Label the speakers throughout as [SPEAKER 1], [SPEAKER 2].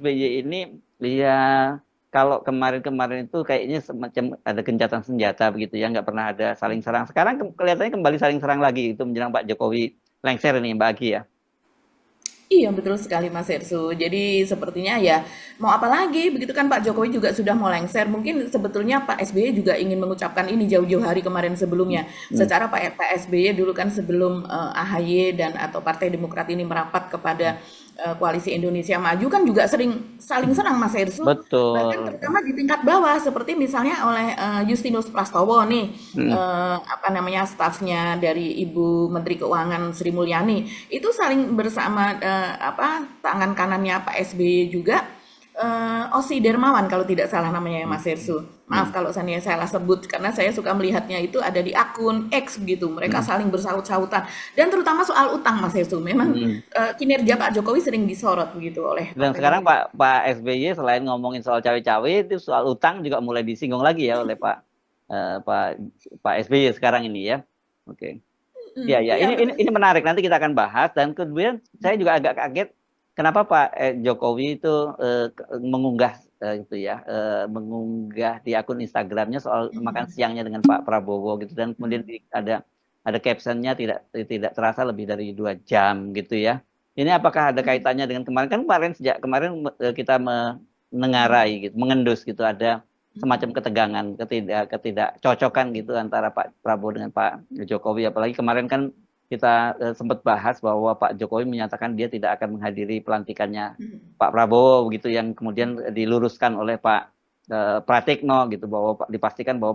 [SPEAKER 1] SBY ini ya kalau kemarin-kemarin itu kayaknya semacam ada gencatan senjata begitu ya, nggak pernah ada saling serang. Sekarang kelihatannya kembali saling serang lagi itu menjelang Pak Jokowi lengser ini Mbak Agi ya.
[SPEAKER 2] Iya betul sekali Mas Hersu. Jadi sepertinya ya mau apa lagi begitu kan Pak Jokowi juga sudah mau lengser. Mungkin sebetulnya Pak SBY juga ingin mengucapkan ini jauh-jauh hari kemarin sebelumnya.
[SPEAKER 1] Hmm.
[SPEAKER 2] Secara Pak SBY dulu kan sebelum AHY dan atau Partai Demokrat ini merapat kepada Koalisi Indonesia Maju kan juga sering saling serang Mas Hersu. Bahkan
[SPEAKER 1] Betul.
[SPEAKER 2] terutama di tingkat bawah seperti misalnya oleh Justinus Prastowo nih
[SPEAKER 1] Hmm.
[SPEAKER 2] apa namanya stafnya dari Ibu Menteri Keuangan Sri Mulyani itu saling bersama apa tangan kanannya Pak SBY juga Osi Dermawan kalau tidak salah namanya ya
[SPEAKER 1] Hmm.
[SPEAKER 2] Mas Hersu.
[SPEAKER 1] Hmm.
[SPEAKER 2] Maaf kalau saya salah sebut karena saya suka melihatnya itu ada di akun X begitu. Mereka
[SPEAKER 1] Hmm.
[SPEAKER 2] saling bersaut-sautan dan terutama soal utang Mas Hersu. Memang
[SPEAKER 1] Hmm.
[SPEAKER 2] kinerja Pak Jokowi sering disorot begitu oleh
[SPEAKER 1] Dan
[SPEAKER 2] partai
[SPEAKER 1] sekarang
[SPEAKER 2] politik.
[SPEAKER 1] Pak SBY selain ngomongin soal cawe-cawe itu soal utang juga mulai disinggung lagi ya oleh eh, Pak Pak SBY sekarang ini ya. Oke. Ya, ya,
[SPEAKER 2] Iya betul.
[SPEAKER 1] ini menarik. Nanti kita akan bahas. Dan kemudian saya juga agak kaget kenapa Pak Jokowi itu mengunggah itu ya, mengunggah di akun Instagramnya soal makan siangnya dengan Pak Prabowo gitu. Dan kemudian ada captionnya tidak tidak terasa lebih dari 2 jam gitu ya. Ini apakah ada kaitannya dengan kemarin? Kan kemarin sejak kemarin kita menengarai gitu, mengendus gitu ada semacam ketegangan, ketidakcocokan gitu antara Pak Prabowo dengan Pak Jokowi. Apalagi kemarin kan kita sempat bahas bahwa Pak Jokowi menyatakan dia tidak akan menghadiri pelantikannya Pak Prabowo gitu, yang kemudian diluruskan oleh Pak Pratikno gitu bahwa dipastikan bahwa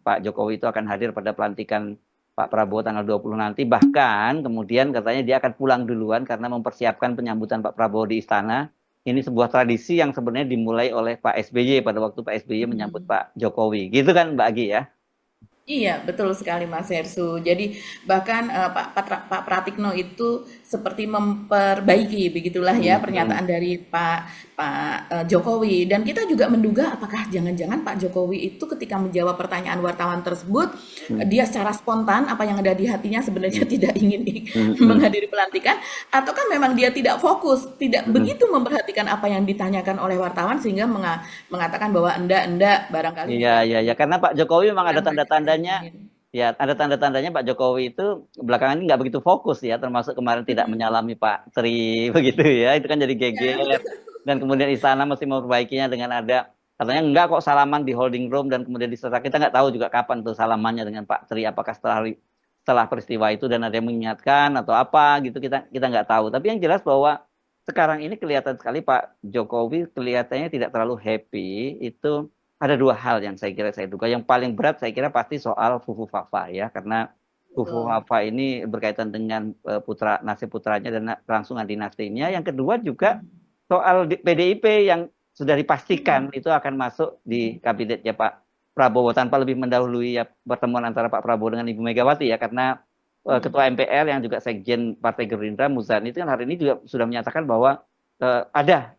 [SPEAKER 1] Pak Jokowi itu akan hadir pada pelantikan Pak Prabowo tanggal 20 nanti. Bahkan kemudian katanya dia akan pulang duluan karena mempersiapkan penyambutan Pak Prabowo di istana. Ini sebuah tradisi yang sebenarnya dimulai oleh Pak SBY pada waktu Pak SBY menyambut Pak Jokowi. Gitu kan Mbak Agi ya?
[SPEAKER 2] Iya, betul sekali Mas Hersu. Jadi bahkan Pak Pratikno itu seperti memperbaiki begitulah ya
[SPEAKER 1] Hmm, hmm,
[SPEAKER 2] pernyataan dari Pak Jokowi dan kita juga menduga apakah jangan-jangan Pak Jokowi itu ketika menjawab pertanyaan wartawan tersebut
[SPEAKER 1] hmm,
[SPEAKER 2] dia secara spontan apa yang ada di hatinya sebenarnya
[SPEAKER 1] hmm,
[SPEAKER 2] tidak ingin
[SPEAKER 1] hmm, hmm,
[SPEAKER 2] menghadiri pelantikan ataukah memang dia tidak fokus, tidak
[SPEAKER 1] hmm.
[SPEAKER 2] begitu memperhatikan apa yang ditanyakan oleh wartawan sehingga mengatakan bahwa enggak barangkali
[SPEAKER 1] Iya,
[SPEAKER 2] tidak
[SPEAKER 1] iya, ya. Karena Pak Jokowi memang ada
[SPEAKER 2] menyampaikan yang
[SPEAKER 1] tanda-tandanya,
[SPEAKER 2] ingin.
[SPEAKER 1] ya, ada tanda-tandanya Pak Jokowi itu belakangan ini nggak begitu fokus ya, termasuk kemarin tidak menyalami Pak Tri begitu ya, itu kan jadi geger. Dan kemudian istana mesti memperbaikinya dengan ada katanya enggak kok salaman di holding room dan kemudian diserah. Kita nggak tahu juga kapan tuh salamannya dengan Pak Tri, apakah setelah peristiwa itu dan ada yang mengingatkan atau apa gitu kita kita nggak tahu. Tapi yang jelas bahwa sekarang ini kelihatan sekali Pak Jokowi kelihatannya tidak terlalu happy itu ada 2 hal yang saya kira saya duga. Yang paling berat saya kira pasti soal Fufu Fafa ya, karena Fufu
[SPEAKER 2] Betul.
[SPEAKER 1] Fafa ini berkaitan dengan putra nasib putranya dan kelangsungan dinastinya. Yang kedua juga soal PDIP yang sudah dipastikan itu akan masuk di kabinetnya Pak Prabowo tanpa lebih mendahului ya pertemuan antara Pak Prabowo dengan Ibu Megawati ya, karena Ketua MPR yang juga Sekjen Partai Gerindra Muzani itu kan hari ini juga sudah menyatakan bahwa ada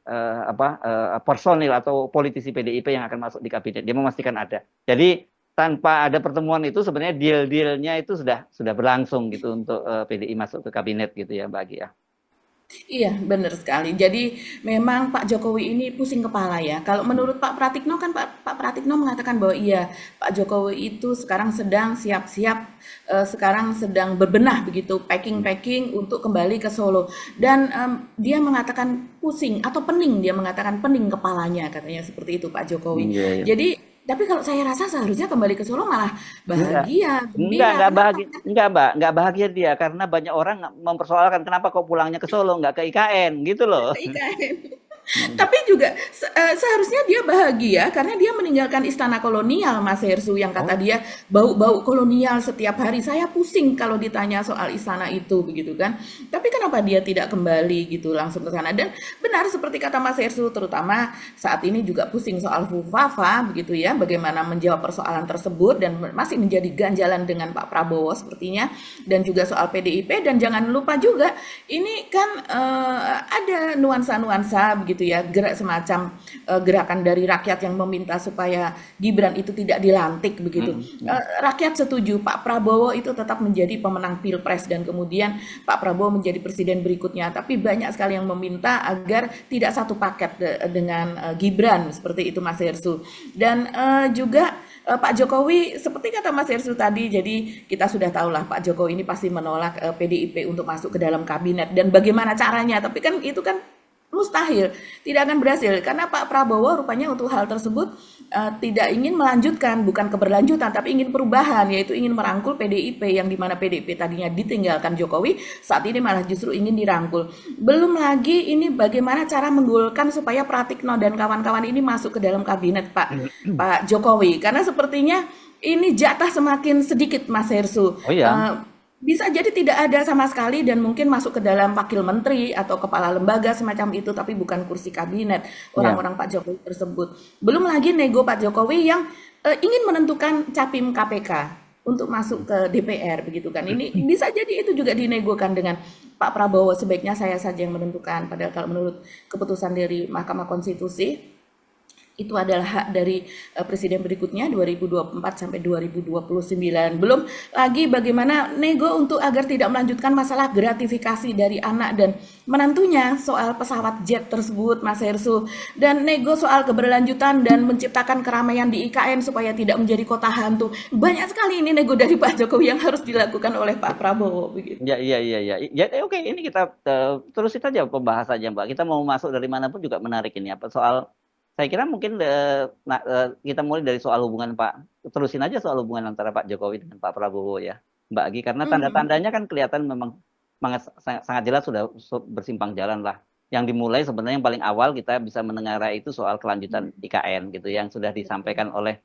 [SPEAKER 1] personil atau politisi PDIP yang akan masuk di kabinet. Dia memastikan ada. Jadi tanpa ada pertemuan itu sebenarnya deal-dealnya itu sudah berlangsung gitu untuk PDI masuk ke kabinet gitu ya Mbak Agi ya.
[SPEAKER 2] Iya, benar sekali. Jadi memang Pak Jokowi ini pusing kepala ya. Kalau
[SPEAKER 1] Hmm.
[SPEAKER 2] menurut Pak Pratikno kan Pak Pratikno mengatakan bahwa iya, Pak Jokowi itu sekarang sedang siap-siap, sekarang sedang berbenah begitu,
[SPEAKER 1] Hmm.
[SPEAKER 2] packing-packing untuk kembali ke Solo. Dan dia mengatakan pusing atau pening, dia mengatakan pening kepalanya katanya seperti itu Pak Jokowi.
[SPEAKER 1] Iya, iya.
[SPEAKER 2] Jadi tapi kalau saya rasa seharusnya kembali ke Solo malah
[SPEAKER 1] Enggak.
[SPEAKER 2] bahagia, gembira.
[SPEAKER 1] Enggak
[SPEAKER 2] Kenapa?
[SPEAKER 1] bahagia. Enggak, Mbak. Enggak bahagia dia karena banyak orang mempersoalkan kenapa kok pulangnya ke Solo, enggak ke IKN gitu loh.
[SPEAKER 2] Ke IKN.
[SPEAKER 1] Hmm.
[SPEAKER 2] Tapi juga seharusnya dia bahagia karena dia meninggalkan istana kolonial Mas Hersu yang kata
[SPEAKER 1] Oh,
[SPEAKER 2] dia bau-bau kolonial setiap hari. Saya pusing kalau ditanya soal istana itu begitu kan. Tapi kenapa dia tidak kembali gitu langsung ke sana? Dan benar seperti kata Mas Hersu terutama saat ini juga pusing soal Fufafa begitu ya. Bagaimana menjawab persoalan tersebut dan masih menjadi ganjalan dengan Pak Prabowo sepertinya dan juga soal PDIP dan jangan lupa juga ini kan ada nuansa-nuansa begitu ya semacam gerakan dari rakyat yang meminta supaya Gibran itu tidak dilantik begitu. Rakyat setuju Pak Prabowo itu tetap menjadi pemenang Pilpres dan kemudian Pak Prabowo menjadi presiden berikutnya. Tapi banyak sekali yang meminta agar tidak satu paket dengan Gibran seperti itu Mas Hersu. Dan juga Pak Jokowi seperti kata Mas Hersu tadi, jadi kita sudah tahulah Pak Jokowi ini pasti menolak PDIP untuk masuk ke dalam kabinet dan bagaimana caranya. Tapi kan itu kan mustahil, tidak akan berhasil karena Pak Prabowo rupanya untuk hal tersebut tidak ingin melanjutkan, bukan keberlanjutan tapi ingin perubahan, yaitu ingin merangkul PDIP yang dimana PDIP tadinya ditinggalkan Jokowi, saat ini malah justru ingin dirangkul. Belum lagi ini bagaimana cara menggolkan supaya Pratikno dan kawan-kawan ini masuk ke dalam kabinet Pak Jokowi, karena sepertinya ini jatah semakin sedikit Mas Hersu.
[SPEAKER 1] Oh iya.
[SPEAKER 2] Bisa jadi tidak ada sama sekali dan mungkin masuk ke dalam wakil menteri atau kepala lembaga semacam itu, tapi bukan kursi kabinet
[SPEAKER 1] Iya.
[SPEAKER 2] orang-orang Pak Jokowi tersebut. Belum lagi nego Pak Jokowi yang ingin menentukan capim KPK untuk masuk ke DPR begitu kan. Ini bisa jadi itu juga dinegokan dengan Pak Prabowo, sebaiknya saya saja yang menentukan. Padahal kalau menurut keputusan dari Mahkamah Konstitusi itu adalah hak dari presiden berikutnya 2024 sampai 2029. Belum lagi bagaimana nego untuk agar tidak melanjutkan masalah gratifikasi dari anak dan menantunya soal pesawat jet tersebut Mas Hersu, dan nego soal keberlanjutan dan menciptakan keramaian di IKN supaya tidak menjadi kota hantu. Banyak sekali ini nego dari Pak Jokowi yang harus dilakukan oleh Pak Prabowo begitu.
[SPEAKER 1] Ya, iya, iya, iya. Ya, oke, ini kita terusin saja pembahasannya, Mbak. Kita mau masuk dari manapun juga menarik ini. Apa soal, saya kira mungkin kita mulai dari soal hubungan terusin aja soal hubungan antara Pak Jokowi dengan Pak Prabowo ya, Mbak Agi. Karena
[SPEAKER 2] Mhm.
[SPEAKER 1] tanda-tandanya kan kelihatan memang sangat jelas sudah bersimpang jalan lah. Yang dimulai sebenarnya yang paling awal kita bisa mendengar itu soal kelanjutan IKN gitu, yang sudah disampaikan oleh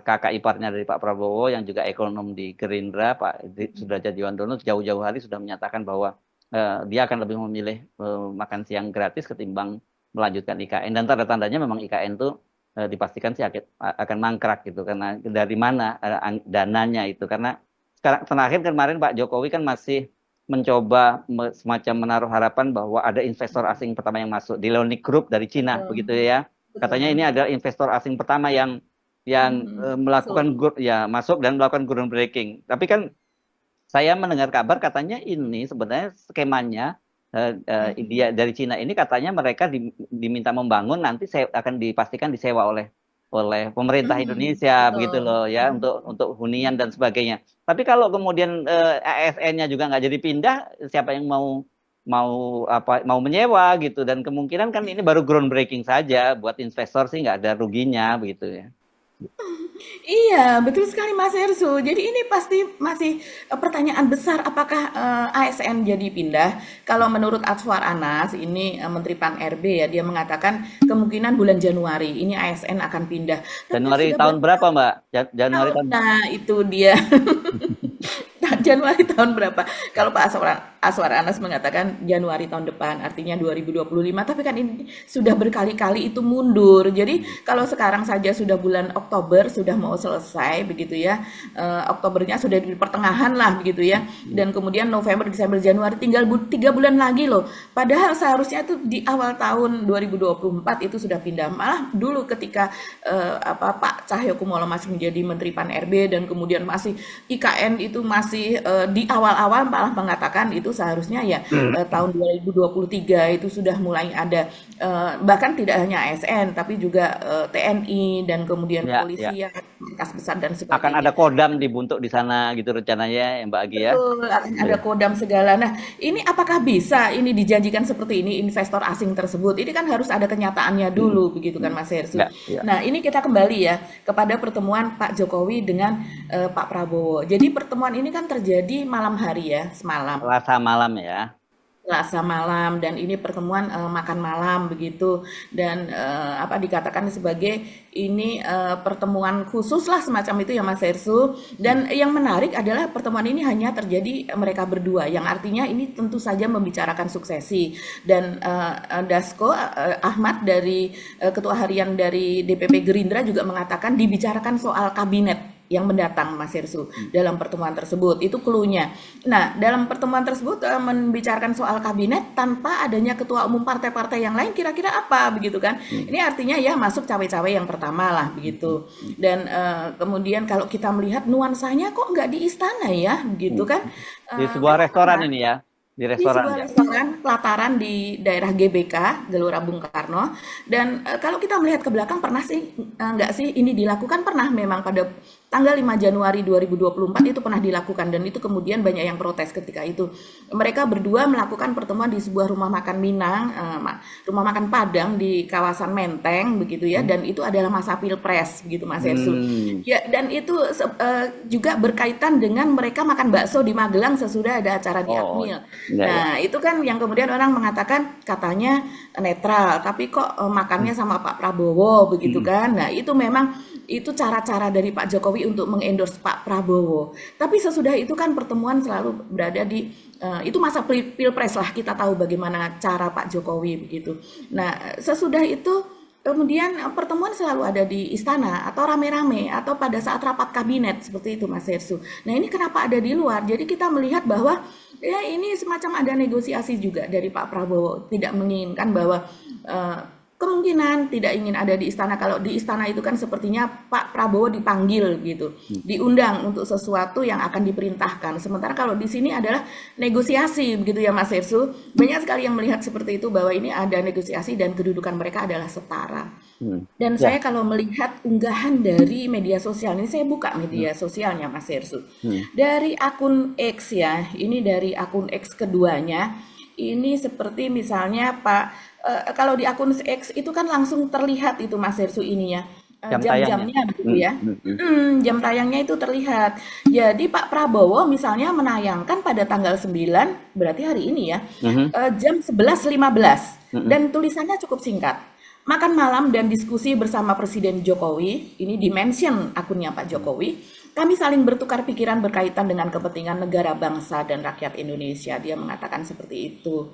[SPEAKER 1] kakak iparnya dari Pak Prabowo yang juga ekonom di Gerindra, Pak Sudrajat Djambadono, jauh-jauh hari sudah menyatakan bahwa dia akan lebih memilih makan siang gratis ketimbang melanjutkan IKN, dan tanda-tandanya memang IKN itu dipastikan sih akan mangkrak gitu, karena dari mana dananya itu, karena sekarang terakhir kemarin Pak Jokowi kan masih mencoba semacam menaruh harapan bahwa ada investor asing pertama yang masuk di Leonic Group dari Cina
[SPEAKER 2] Betul,
[SPEAKER 1] begitu ya. Katanya
[SPEAKER 2] betul.
[SPEAKER 1] ini adalah investor asing pertama yang
[SPEAKER 2] Masuk.
[SPEAKER 1] melakukan ya masuk dan melakukan groundbreaking. Tapi kan saya mendengar kabar katanya ini sebenarnya skemanya India dari Cina ini, katanya mereka diminta membangun, nanti akan dipastikan disewa oleh pemerintah Indonesia begitu
[SPEAKER 2] Betul.
[SPEAKER 1] loh ya, untuk hunian dan sebagainya. Tapi kalau kemudian ASN-nya juga nggak jadi pindah, siapa yang mau menyewa gitu, dan kemungkinan kan ini baru groundbreaking saja, buat investor sih nggak ada ruginya begitu ya.
[SPEAKER 2] Iya, betul sekali Mas Hersu. Jadi ini pasti masih pertanyaan besar, apakah ASN jadi pindah? Kalau menurut Aswar Anas, ini Menteri Pan RB ya, dia mengatakan kemungkinan bulan Januari ini ASN akan pindah. Tapi kan
[SPEAKER 1] Januari
[SPEAKER 2] sudah
[SPEAKER 1] tahun berapa,
[SPEAKER 2] bertahun,
[SPEAKER 1] Mbak? Januari tahun.
[SPEAKER 2] nah itu dia. Januari tahun berapa? Kalau Pak Aswar Anas mengatakan Januari tahun depan, artinya 2025. Tapi kan ini sudah berkali-kali itu mundur. Jadi kalau sekarang saja sudah bulan Oktober, sudah mau selesai begitu ya. Oktobernya sudah di pertengahan lah begitu ya. Dan kemudian November, Desember, Januari tinggal 3 bulan lagi loh. Padahal seharusnya itu di awal tahun 2024 itu sudah pindah. Malah dulu ketika Pak Cahyokumolo masih menjadi Menteri Pan RB dan kemudian masih IKN itu masih di awal-awal malah mengatakan itu seharusnya ya tahun 2023 itu sudah mulai ada, bahkan tidak hanya ASN tapi juga TNI dan kemudian
[SPEAKER 1] Ya, ya.
[SPEAKER 2] kepolisian, markas besar dan
[SPEAKER 1] Akan ada
[SPEAKER 2] sebagainya.
[SPEAKER 1] kodam dibentuk di sana gitu rencananya ya, Mbak Agi ya.
[SPEAKER 2] Betul, akan ada
[SPEAKER 1] Ya.
[SPEAKER 2] kodam segala. Nah, ini apakah bisa ini dijanjikan seperti ini investor asing tersebut? Ini kan harus ada kenyataannya dulu, begitu kan Mas Hersu.
[SPEAKER 1] Ya, ya.
[SPEAKER 2] Nah, ini kita kembali ya kepada pertemuan Pak Jokowi dengan Pak Prabowo. Jadi pertemuan ini kan terjadi malam hari ya, semalam.
[SPEAKER 1] Selasa malam ya.
[SPEAKER 2] Selasa malam, dan ini pertemuan makan malam begitu, dan apa dikatakan sebagai ini pertemuan khusus lah semacam itu ya Mas Hersu. Dan yang menarik adalah pertemuan ini hanya terjadi mereka berdua, yang artinya ini tentu saja membicarakan suksesi. Dan Dasko Ahmad dari ketua harian dari DPP Gerindra juga mengatakan dibicarakan soal kabinet yang mendatang, Mas Hersu, dalam pertemuan tersebut. Itu clue-nya. Nah, dalam pertemuan tersebut membicarakan soal kabinet tanpa adanya ketua umum partai-partai yang lain, kira-kira apa begitu kan? Ini artinya ya masuk cawe-cawe yang pertama lah begitu. Dan kemudian kalau kita melihat nuansanya kok nggak di istana ya, begitu kan?
[SPEAKER 1] Di sebuah
[SPEAKER 2] Memang
[SPEAKER 1] restoran
[SPEAKER 2] menarik.
[SPEAKER 1] ini ya, di
[SPEAKER 2] Di
[SPEAKER 1] restoran
[SPEAKER 2] sebuah
[SPEAKER 1] ya.
[SPEAKER 2] restoran pelataran di daerah GBK, Gelora Bung Karno. Dan kalau kita melihat ke belakang pernah sih, nggak sih ini dilakukan, pernah memang pada tanggal 5 Januari 2024 itu pernah dilakukan, dan itu kemudian banyak yang protes ketika itu. Mereka berdua melakukan pertemuan di sebuah rumah makan Minang, rumah makan Padang di kawasan Menteng begitu ya, dan itu adalah masa Pilpres begitu Mas Hersu.
[SPEAKER 1] Hmm.
[SPEAKER 2] Ya, dan itu juga berkaitan dengan mereka makan bakso di Magelang sesudah ada acara di
[SPEAKER 1] Oh,
[SPEAKER 2] Akmil.
[SPEAKER 1] ya ya.
[SPEAKER 2] Nah, itu kan yang kemudian orang mengatakan katanya netral, tapi kok makannya sama Pak Prabowo begitu kan. Nah, itu memang itu cara-cara dari Pak Jokowi untuk mengendorse Pak Prabowo. Tapi sesudah itu kan pertemuan selalu berada di itu masa Pilpres lah, kita tahu bagaimana cara Pak Jokowi begitu. Nah, sesudah itu kemudian pertemuan selalu ada di istana atau rame-rame atau pada saat rapat kabinet seperti itu Mas Hersu. Nah, ini kenapa ada di luar? Jadi kita melihat bahwa ya ini semacam ada negosiasi juga dari Pak Prabowo, tidak menginginkan bahwa kemungkinan tidak ingin ada di istana. Kalau di istana itu kan sepertinya Pak Prabowo dipanggil gitu, diundang untuk sesuatu yang akan diperintahkan. Sementara kalau di sini adalah negosiasi begitu ya Mas Hersu. Banyak sekali yang melihat seperti itu, bahwa ini ada negosiasi dan kedudukan mereka adalah setara. Dan
[SPEAKER 1] Ya.
[SPEAKER 2] saya kalau melihat unggahan dari media sosial, ini saya buka media sosialnya Mas Hersu. Dari akun X ya, ini dari akun X keduanya, ini seperti misalnya kalau di akun X itu kan langsung terlihat itu Mas Hersu ininya,
[SPEAKER 1] Jam tayangnya.
[SPEAKER 2] jam-jamnya begitu ya. Jam tayangnya itu terlihat. Jadi Pak Prabowo misalnya menayangkan pada tanggal 9, berarti hari ini ya, jam 11.15, dan tulisannya cukup singkat. Makan malam dan diskusi bersama Presiden Jokowi, ini di-mention akunnya Pak Jokowi. Kami saling bertukar pikiran berkaitan dengan kepentingan negara, bangsa, dan rakyat Indonesia. Dia mengatakan seperti itu.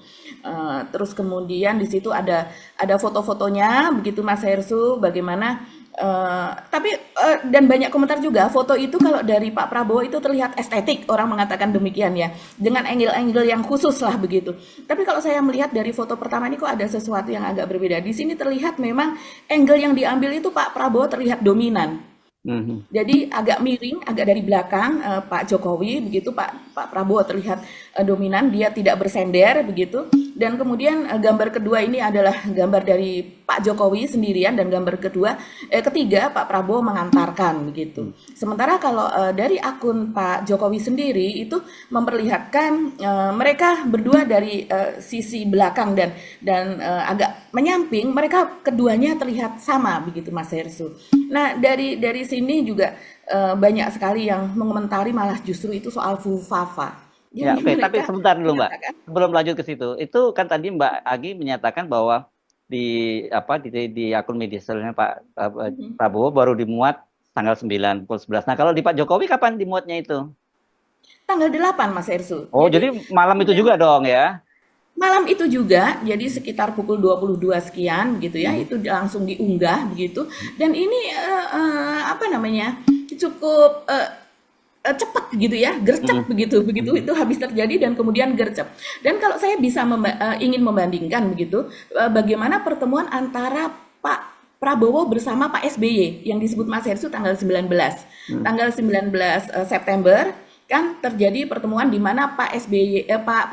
[SPEAKER 2] Terus kemudian di situ ada foto-fotonya, begitu Mas Hersu, bagaimana. Dan banyak komentar juga, foto itu kalau dari Pak Prabowo itu terlihat estetik, orang mengatakan demikian ya, dengan angle-angle yang khusus lah begitu. Tapi kalau saya melihat dari foto pertama ini kok ada sesuatu yang agak berbeda. Di sini terlihat memang angle yang diambil itu Pak Prabowo terlihat dominan. Jadi agak miring, agak dari belakang Pak Jokowi begitu, Pak Prabowo terlihat dominan, dia tidak bersender begitu. Dan kemudian gambar kedua ini adalah gambar dari Pak Jokowi sendirian, dan gambar ketiga Pak Prabowo mengantarkan begitu. Sementara kalau dari akun Pak Jokowi sendiri itu memperlihatkan mereka berdua dari sisi belakang dan agak menyamping, mereka keduanya terlihat sama begitu Mas Hersu. Nah, dari sini juga banyak sekali yang mengomentari malah justru itu soal fufafa.
[SPEAKER 1] Ya,
[SPEAKER 2] Jadi
[SPEAKER 1] oke, tapi
[SPEAKER 2] mereka
[SPEAKER 1] sebentar dulu Mbak.
[SPEAKER 2] mengatakan,
[SPEAKER 1] Sebelum lanjut ke situ, itu kan tadi Mbak Agi menyatakan bahwa di akun media sosialnya Pak Prabowo baru dimuat tanggal 9 pukul 11. Nah, kalau di Pak Jokowi kapan dimuatnya itu?
[SPEAKER 2] tanggal 8 Mas Ersu.
[SPEAKER 1] Oh,
[SPEAKER 2] Jadi
[SPEAKER 1] jadi malam itu juga dong ya?
[SPEAKER 2] malam itu juga, jadi sekitar pukul 22 sekian gitu ya, itu langsung diunggah begitu. Dan ini apa namanya, cukup cepat gitu ya, gercep begitu itu habis terjadi dan kemudian gercep. Dan kalau saya bisa ingin membandingkan begitu, bagaimana pertemuan antara Pak Prabowo bersama Pak SBY yang disebut Mas Hersu tanggal 19 September kan terjadi pertemuan di mana Pak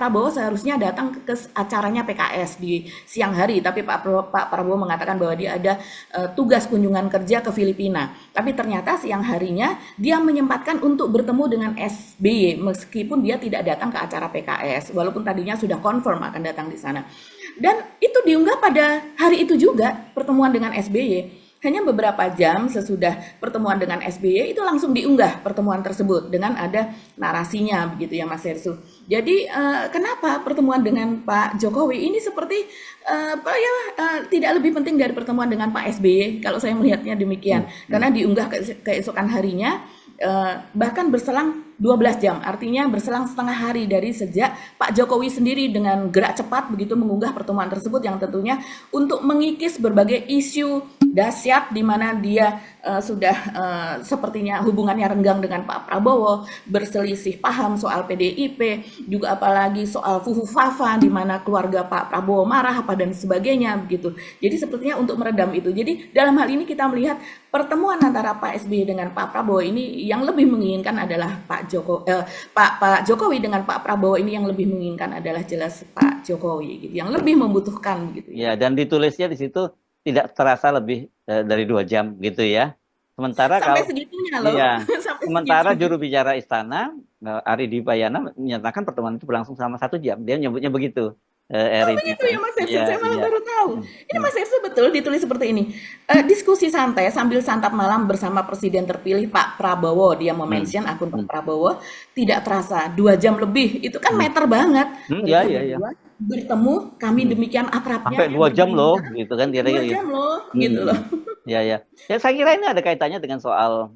[SPEAKER 2] Prabowo seharusnya datang ke acaranya PKS di siang hari, tapi Pak Prabowo mengatakan bahwa dia ada tugas kunjungan kerja ke Filipina. Tapi ternyata siang harinya dia menyempatkan untuk bertemu dengan SBY meskipun dia tidak datang ke acara PKS, walaupun tadinya sudah confirm akan datang di sana. Dan itu diunggah pada hari itu juga pertemuan dengan SBY. Hanya beberapa jam sesudah pertemuan dengan SBY itu langsung diunggah pertemuan tersebut dengan ada narasinya begitu ya Mas Hersu. Jadi kenapa pertemuan dengan Pak Jokowi ini seperti tidak lebih penting dari pertemuan dengan Pak SBY, kalau saya melihatnya demikian. Karena diunggah keesokan harinya, bahkan berselang 12 jam, artinya berselang setengah hari dari sejak Pak Jokowi sendiri dengan gerak cepat begitu mengunggah pertemuan tersebut, yang tentunya untuk mengikis berbagai isu dahsyat di mana dia sudah sepertinya hubungannya renggang dengan Pak Prabowo, berselisih paham soal PDIP, juga apalagi soal Fufu Fafa di mana keluarga Pak Prabowo marah apa dan sebagainya begitu. Jadi sepertinya untuk meredam itu. Jadi dalam hal ini kita melihat pertemuan antara Pak SBY dengan Pak Prabowo ini yang lebih menginginkan adalah Pak Jokowi dengan Pak Prabowo ini yang lebih menginginkan adalah jelas Pak Jokowi gitu, yang lebih membutuhkan gitu ya.
[SPEAKER 1] Ya, dan ditulisnya di situ tidak terasa lebih dari 2 jam gitu ya. Sementara
[SPEAKER 2] Sampai
[SPEAKER 1] kalau
[SPEAKER 2] segitunya loh,
[SPEAKER 1] iya,
[SPEAKER 2] sampai
[SPEAKER 1] sementara
[SPEAKER 2] segitunya.
[SPEAKER 1] juru bicara istana Ari Dwipayana menyatakan pertemuan itu berlangsung selama 1 jam. Dia nyebutnya begitu,
[SPEAKER 2] Oh
[SPEAKER 1] Erinnya.
[SPEAKER 2] begitu ya Mas Ersu,
[SPEAKER 1] Iya,
[SPEAKER 2] saya malah
[SPEAKER 1] iya.
[SPEAKER 2] baru tahu.
[SPEAKER 1] Hmm,
[SPEAKER 2] Ini
[SPEAKER 1] hmm,
[SPEAKER 2] Mas Ersu betul ditulis seperti ini. Diskusi santai sambil santap malam bersama Presiden terpilih Pak Prabowo. Dia
[SPEAKER 1] hmm,
[SPEAKER 2] mention akun Pak
[SPEAKER 1] hmm,
[SPEAKER 2] Prabowo. Tidak terasa 2 jam lebih. Itu kan
[SPEAKER 1] hmm.
[SPEAKER 2] meter banget.
[SPEAKER 1] Ya,
[SPEAKER 2] Mereka
[SPEAKER 1] ya, ya.
[SPEAKER 2] berdua bertemu. Kami
[SPEAKER 1] Hmm.
[SPEAKER 2] demikian
[SPEAKER 1] Sampai
[SPEAKER 2] akrabnya ya
[SPEAKER 1] 2 jam loh,
[SPEAKER 2] berbincang.
[SPEAKER 1] gitu kan
[SPEAKER 2] Sampai dua
[SPEAKER 1] kira-kira gitu.
[SPEAKER 2] jam loh,
[SPEAKER 1] Hmm, hmm,
[SPEAKER 2] gitu
[SPEAKER 1] hmm.
[SPEAKER 2] loh.
[SPEAKER 1] Ya, ya. Ya, saya kira ini ada kaitannya dengan soal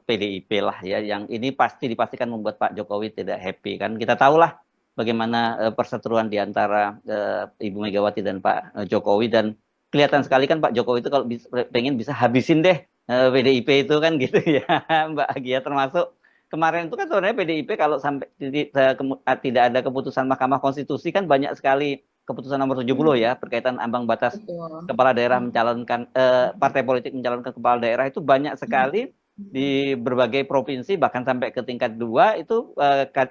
[SPEAKER 1] PDIP lah ya, yang ini pasti dipastikan membuat Pak Jokowi tidak happy kan. Kita tahulah bagaimana perseteruan di antara Ibu Megawati dan Pak Jokowi, dan kelihatan sekali kan Pak Jokowi itu kalau pengen bisa habisin deh PDIP itu kan gitu ya, Mbak Agia, termasuk kemarin itu kan sebenarnya PDIP kalau sampai tidak ada keputusan Mahkamah Konstitusi kan banyak sekali keputusan nomor 70
[SPEAKER 2] Hmm,
[SPEAKER 1] ya berkaitan ambang batas
[SPEAKER 2] betul.
[SPEAKER 1] kepala daerah mencalonkan partai politik mencalonkan kepala daerah, itu banyak sekali di berbagai provinsi bahkan sampai ke tingkat 2 itu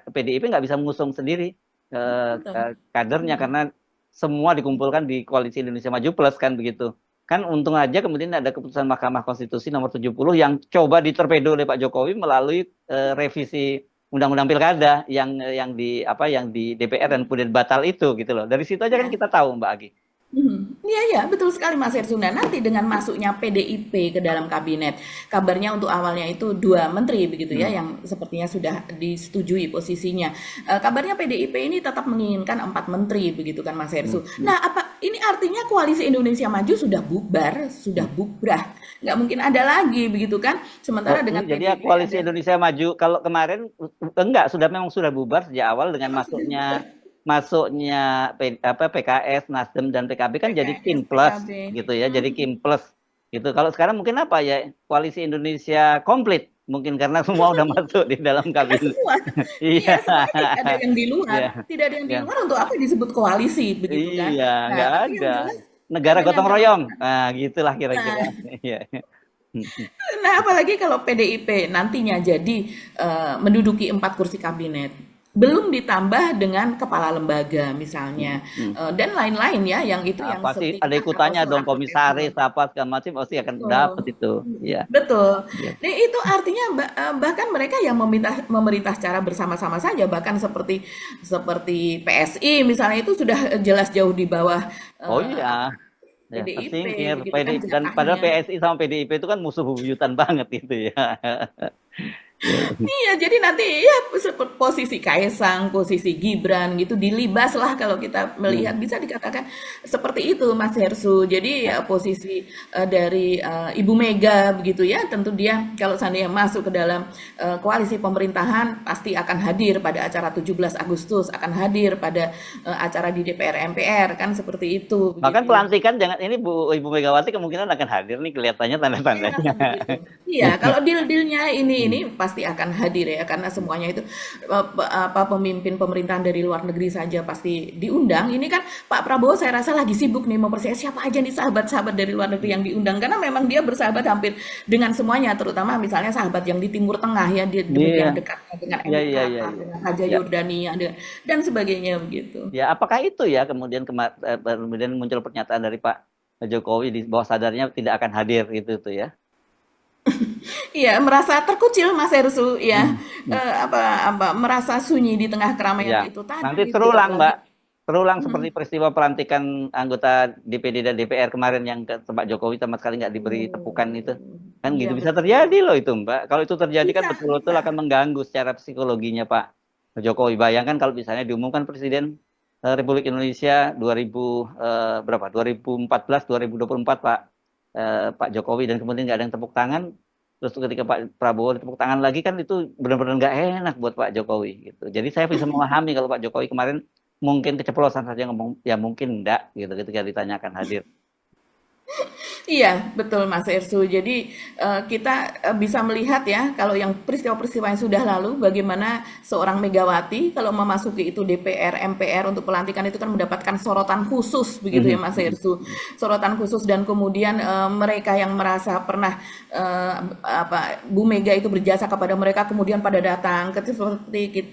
[SPEAKER 1] PDIP nggak bisa mengusung sendiri
[SPEAKER 2] Betul.
[SPEAKER 1] kadernya karena semua dikumpulkan di Koalisi Indonesia Maju Plus kan begitu. Kan untung aja kemudian ada keputusan Mahkamah Konstitusi nomor 70 yang coba diterpedo oleh Pak Jokowi melalui revisi Undang-Undang Pilkada yang di DPR dan kemudian batal itu gitu loh. Dari situ aja kan
[SPEAKER 2] Ya.
[SPEAKER 1] kita tahu Mbak Agi.
[SPEAKER 2] Iya, iya, betul sekali Mas Hersuna. Nanti dengan masuknya PDIP ke dalam kabinet, kabarnya untuk awalnya itu 2 menteri begitu ya,
[SPEAKER 1] Hmm.
[SPEAKER 2] yang sepertinya sudah disetujui posisinya. Kabarnya PDIP ini tetap menginginkan 4 menteri begitu kan Mas
[SPEAKER 1] Hmm.
[SPEAKER 2] Hersu.
[SPEAKER 1] Hmm.
[SPEAKER 2] Nah, apa ini artinya koalisi Indonesia Maju sudah bubar, sudah
[SPEAKER 1] Hmm.
[SPEAKER 2] bubrah, nggak mungkin ada lagi begitu kan?
[SPEAKER 1] Oh,
[SPEAKER 2] Sementara
[SPEAKER 1] ini
[SPEAKER 2] dengan
[SPEAKER 1] jadi ya
[SPEAKER 2] PDIP
[SPEAKER 1] Koalisi
[SPEAKER 2] ada.
[SPEAKER 1] Indonesia Maju kalau kemarin enggak memang sudah bubar sejak awal dengan
[SPEAKER 2] Memang sudah bubar.
[SPEAKER 1] masuknya PKS, Nasdem dan PKB kan jadi
[SPEAKER 2] PKS,
[SPEAKER 1] Kin Plus
[SPEAKER 2] PKB.
[SPEAKER 1] gitu ya, jadi
[SPEAKER 2] Hmm.
[SPEAKER 1] Kin Plus gitu. Kalau sekarang mungkin apa ya, Koalisi Indonesia komplit mungkin karena semua udah masuk di dalam
[SPEAKER 2] Karena
[SPEAKER 1] kabinet.
[SPEAKER 2] semua,
[SPEAKER 1] Iya.
[SPEAKER 2] iya semuanya tidak ada yang di luar,
[SPEAKER 1] Iya.
[SPEAKER 2] tidak ada yang di
[SPEAKER 1] Ya.
[SPEAKER 2] luar untuk apa disebut koalisi begitu kan?
[SPEAKER 1] Iya,
[SPEAKER 2] Nah,
[SPEAKER 1] nggak
[SPEAKER 2] tapi
[SPEAKER 1] ada.
[SPEAKER 2] yang jelas
[SPEAKER 1] Negara gotong
[SPEAKER 2] dengan
[SPEAKER 1] royong. Nah, gitulah kira-kira.
[SPEAKER 2] nah,
[SPEAKER 1] Iya.
[SPEAKER 2] nah apalagi kalau PDIP nantinya jadi menduduki 4 kursi kabinet, belum ditambah dengan kepala lembaga misalnya dan lain-lain ya, yang itu
[SPEAKER 1] Nah,
[SPEAKER 2] yang
[SPEAKER 1] pasti ada
[SPEAKER 2] setingkat atau
[SPEAKER 1] ikutannya dong,
[SPEAKER 2] selevel
[SPEAKER 1] komisaris
[SPEAKER 2] eselon.
[SPEAKER 1] apa segala macam pasti akan
[SPEAKER 2] Betul.
[SPEAKER 1] dapat itu. Iya.
[SPEAKER 2] Betul.
[SPEAKER 1] Iya.
[SPEAKER 2] Nah, itu artinya bahkan mereka yang memerintah secara bersama-sama saja, bahkan seperti seperti PSI misalnya itu sudah jelas jauh di bawah
[SPEAKER 1] Oh iya,
[SPEAKER 2] apa
[SPEAKER 1] ya
[SPEAKER 2] PDIP
[SPEAKER 1] tersingkir.
[SPEAKER 2] begitu kan
[SPEAKER 1] Dan padahal
[SPEAKER 2] jatahnya.
[SPEAKER 1] PSI sama PDIP itu kan musuh bebuyutan banget gitu ya.
[SPEAKER 2] Iya, jadi nanti ya posisi Kaisang, posisi Gibran gitu dilibas lah kalau kita melihat
[SPEAKER 1] Hmm.
[SPEAKER 2] bisa dikatakan seperti itu Mas Hersu. Jadi
[SPEAKER 1] Ya.
[SPEAKER 2] posisi dari Ibu Mega begitu ya, tentu dia kalau seandainya masuk ke dalam koalisi pemerintahan pasti akan hadir pada acara 17 Agustus, akan hadir pada acara di DPR MPR kan seperti itu
[SPEAKER 1] Bahkan
[SPEAKER 2] begitu.
[SPEAKER 1] pelantikan jangan ini Ibu Megawati kemungkinan akan hadir nih kelihatannya
[SPEAKER 2] Saya
[SPEAKER 1] tanda-tandanya.
[SPEAKER 2] rasa begitu. Iya, kalau deal-dealnya ini
[SPEAKER 1] Hmm.
[SPEAKER 2] pasti akan hadir ya, karena semuanya itu apa pemimpin pemerintahan dari luar negeri saja pasti diundang. Ini kan Pak Prabowo saya rasa lagi sibuk nih mempersiapkan siapa aja nih sahabat-sahabat dari luar negeri yang diundang, karena memang dia bersahabat hampir dengan semuanya, terutama misalnya sahabat yang di Timur Tengah ya, dia
[SPEAKER 1] Iya,
[SPEAKER 2] demikian dekatnya dengan
[SPEAKER 1] iya,
[SPEAKER 2] Emir
[SPEAKER 1] iya, iya,
[SPEAKER 2] Qatar,
[SPEAKER 1] iya.
[SPEAKER 2] dengan Raja
[SPEAKER 1] Ya,
[SPEAKER 2] Yordania dan sebagainya begitu.
[SPEAKER 1] ya, apakah itu ya kemudian kemudian muncul pernyataan dari Pak Jokowi di bawah sadarnya tidak akan hadir gitu tuh ya.
[SPEAKER 2] Iya, merasa terkucil Mas Ersu ya.
[SPEAKER 1] Hmm. Hmm.
[SPEAKER 2] Apa merasa sunyi di tengah keramaian
[SPEAKER 1] Ya,
[SPEAKER 2] itu
[SPEAKER 1] nanti
[SPEAKER 2] tadi begitu
[SPEAKER 1] terulang,
[SPEAKER 2] apalagi.
[SPEAKER 1] Mbak. Terulang
[SPEAKER 2] Hmm.
[SPEAKER 1] seperti peristiwa pelantikan anggota DPD dan DPR kemarin yang ke Pak Jokowi sama sekali nggak diberi tepukan itu.
[SPEAKER 2] Oh,
[SPEAKER 1] Kan
[SPEAKER 2] iya
[SPEAKER 1] gitu bisa
[SPEAKER 2] betul.
[SPEAKER 1] terjadi loh itu, Mbak. Kalau itu terjadi kan
[SPEAKER 2] Bisa,
[SPEAKER 1] betul-betul
[SPEAKER 2] bisa.
[SPEAKER 1] akan mengganggu secara psikologinya Pak Jokowi. Bayangkan kalau misalnya diumumkan Presiden Republik Indonesia 2000 berapa? 2014, 2024 Pak Jokowi, dan kemudian nggak ada yang tepuk tangan. Terus ketika Pak Prabowo tepuk tangan lagi kan itu benar-benar nggak enak buat Pak Jokowi gitu. Jadi saya bisa memahami kalau Pak Jokowi kemarin mungkin keceplosan saja ngomong ya mungkin enggak gitu ketika ditanyakan hadir.
[SPEAKER 2] Iya, betul Mas Ersu. Jadi kita bisa melihat ya kalau yang peristiwa-peristiwa yang sudah lalu bagaimana seorang Megawati kalau memasuki itu DPR, MPR untuk pelantikan itu kan mendapatkan sorotan khusus begitu ya
[SPEAKER 1] Mhm,
[SPEAKER 2] Mas
[SPEAKER 1] mhm,
[SPEAKER 2] Ersu. Sorotan khusus dan kemudian mereka yang merasa pernah Bu Mega itu berjasa kepada mereka kemudian pada datang seperti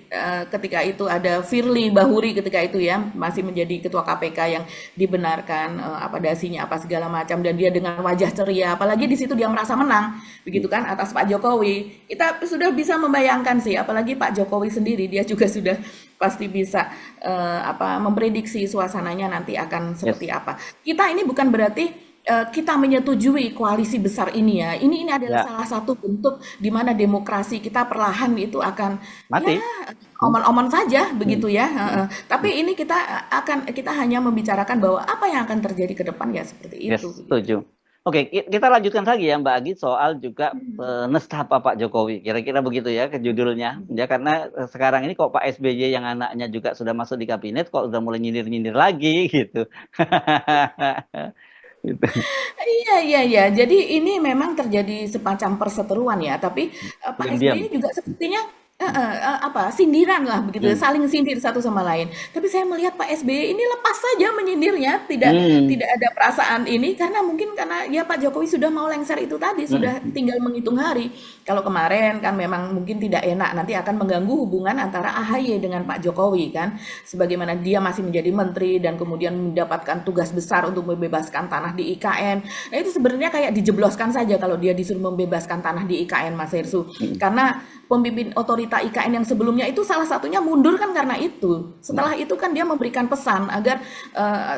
[SPEAKER 2] ketika itu ada Firly Bahuri ketika itu ya masih menjadi ketua KPK yang dibenarkan apa dasinya apa segala macam dan dia dengan wajah ceria apalagi di situ dia merasa menang begitu
[SPEAKER 1] mhm.
[SPEAKER 2] kan atas Pak Jokowi kita sudah bisa membayangkan sih apalagi Pak Jokowi sendiri dia juga sudah pasti bisa apa memprediksi suasananya nanti akan seperti
[SPEAKER 1] Yes,
[SPEAKER 2] apa kita ini bukan berarti kita menyetujui koalisi besar ini ya ini adalah
[SPEAKER 1] ya
[SPEAKER 2] salah satu bentuk di mana demokrasi kita perlahan itu akan ya
[SPEAKER 1] mati. Hmm,
[SPEAKER 2] omon-omon saja
[SPEAKER 1] hmm,
[SPEAKER 2] begitu ya.
[SPEAKER 1] hmm,
[SPEAKER 2] Tapi
[SPEAKER 1] hmm.
[SPEAKER 2] ini kita hanya membicarakan bahwa apa yang akan terjadi ke depan ya seperti
[SPEAKER 1] Yes,
[SPEAKER 2] itu begitu.
[SPEAKER 1] setuju. Oke, kita lanjutkan lagi ya Mbak Agi soal juga nestapa Pak Jokowi. Kira-kira begitu ya ke judulnya. Ya karena sekarang ini kok Pak SBY yang anaknya juga sudah masuk di kabinet kok udah mulai nyindir-nyindir lagi gitu. Gitu.
[SPEAKER 2] Iya iya iya. Jadi ini memang terjadi semacam perseteruan ya. Tapi Pak
[SPEAKER 1] Diam-diam.
[SPEAKER 2] SBY juga sepertinya apa sindiran lah begitu,
[SPEAKER 1] Hmm.
[SPEAKER 2] saling sindir satu sama lain. Tapi saya melihat Pak SBY ini lepas saja menyindirnya, tidak
[SPEAKER 1] Hmm.
[SPEAKER 2] tidak ada perasaan ini karena mungkin karena ya Pak Jokowi sudah mau lengser itu tadi, sudah
[SPEAKER 1] Hmm.
[SPEAKER 2] tinggal menghitung hari. Kalau kemarin kan memang mungkin tidak enak nanti akan mengganggu hubungan antara AHY dengan Pak Jokowi kan. Sebagaimana dia masih menjadi menteri dan kemudian mendapatkan tugas besar untuk membebaskan tanah di IKN. Nah, itu sebenarnya kayak dijebloskan saja kalau dia disuruh membebaskan tanah di IKN Mas Hersu.
[SPEAKER 1] Hmm.
[SPEAKER 2] Karena pemimpin otorita IKN yang sebelumnya itu salah satunya mundur kan karena itu.
[SPEAKER 1] Hmm.
[SPEAKER 2] Setelah itu kan dia memberikan pesan agar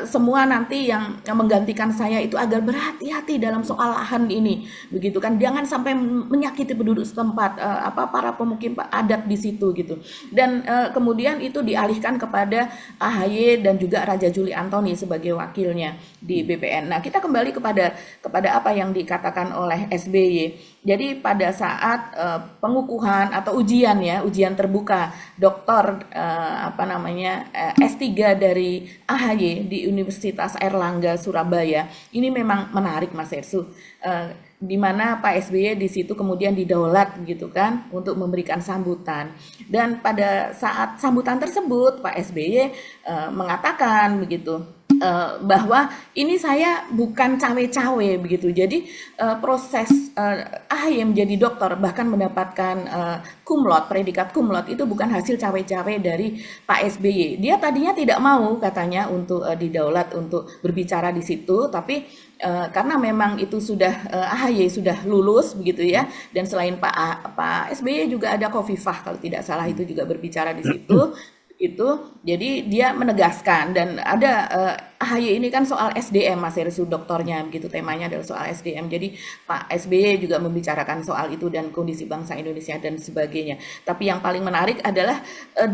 [SPEAKER 2] semua nanti yang menggantikan saya itu agar berhati-hati dalam soal lahan ini. Begitu kan jangan sampai menyakiti penduduk setempat apa para pemukim adat di situ gitu. Dan kemudian itu dialihkan kepada AHY dan juga Raja Juli Antoni sebagai wakilnya di BPN. Nah, kita kembali kepada apa yang dikatakan oleh SBY. Jadi pada saat pengukuhan atau ujian ya, ujian terbuka doktor apa namanya S3 dari AHY di Universitas Airlangga Surabaya. Ini memang menarik Mas Ersu. Di mana Pak SBY di situ kemudian didaulat gitu kan untuk memberikan sambutan. Dan pada saat sambutan tersebut Pak SBY mengatakan begitu bahwa ini saya bukan cawe-cawe begitu. Jadi proses AHY menjadi dokter bahkan mendapatkan cum laude, predikat cum laude itu bukan hasil cawe-cawe dari Pak SBY. Dia tadinya tidak mau katanya untuk didaulat untuk berbicara di situ, tapi karena memang itu sudah AHY sudah lulus begitu ya. Dan selain Pak SBY juga ada Khofifah kalau tidak salah itu juga berbicara di situ itu jadi dia menegaskan dan ada AHY ini kan soal SDM Mas Heru doktornya begitu temanya adalah soal SDM jadi Pak SBY juga membicarakan soal itu dan kondisi bangsa Indonesia dan sebagainya tapi yang paling menarik adalah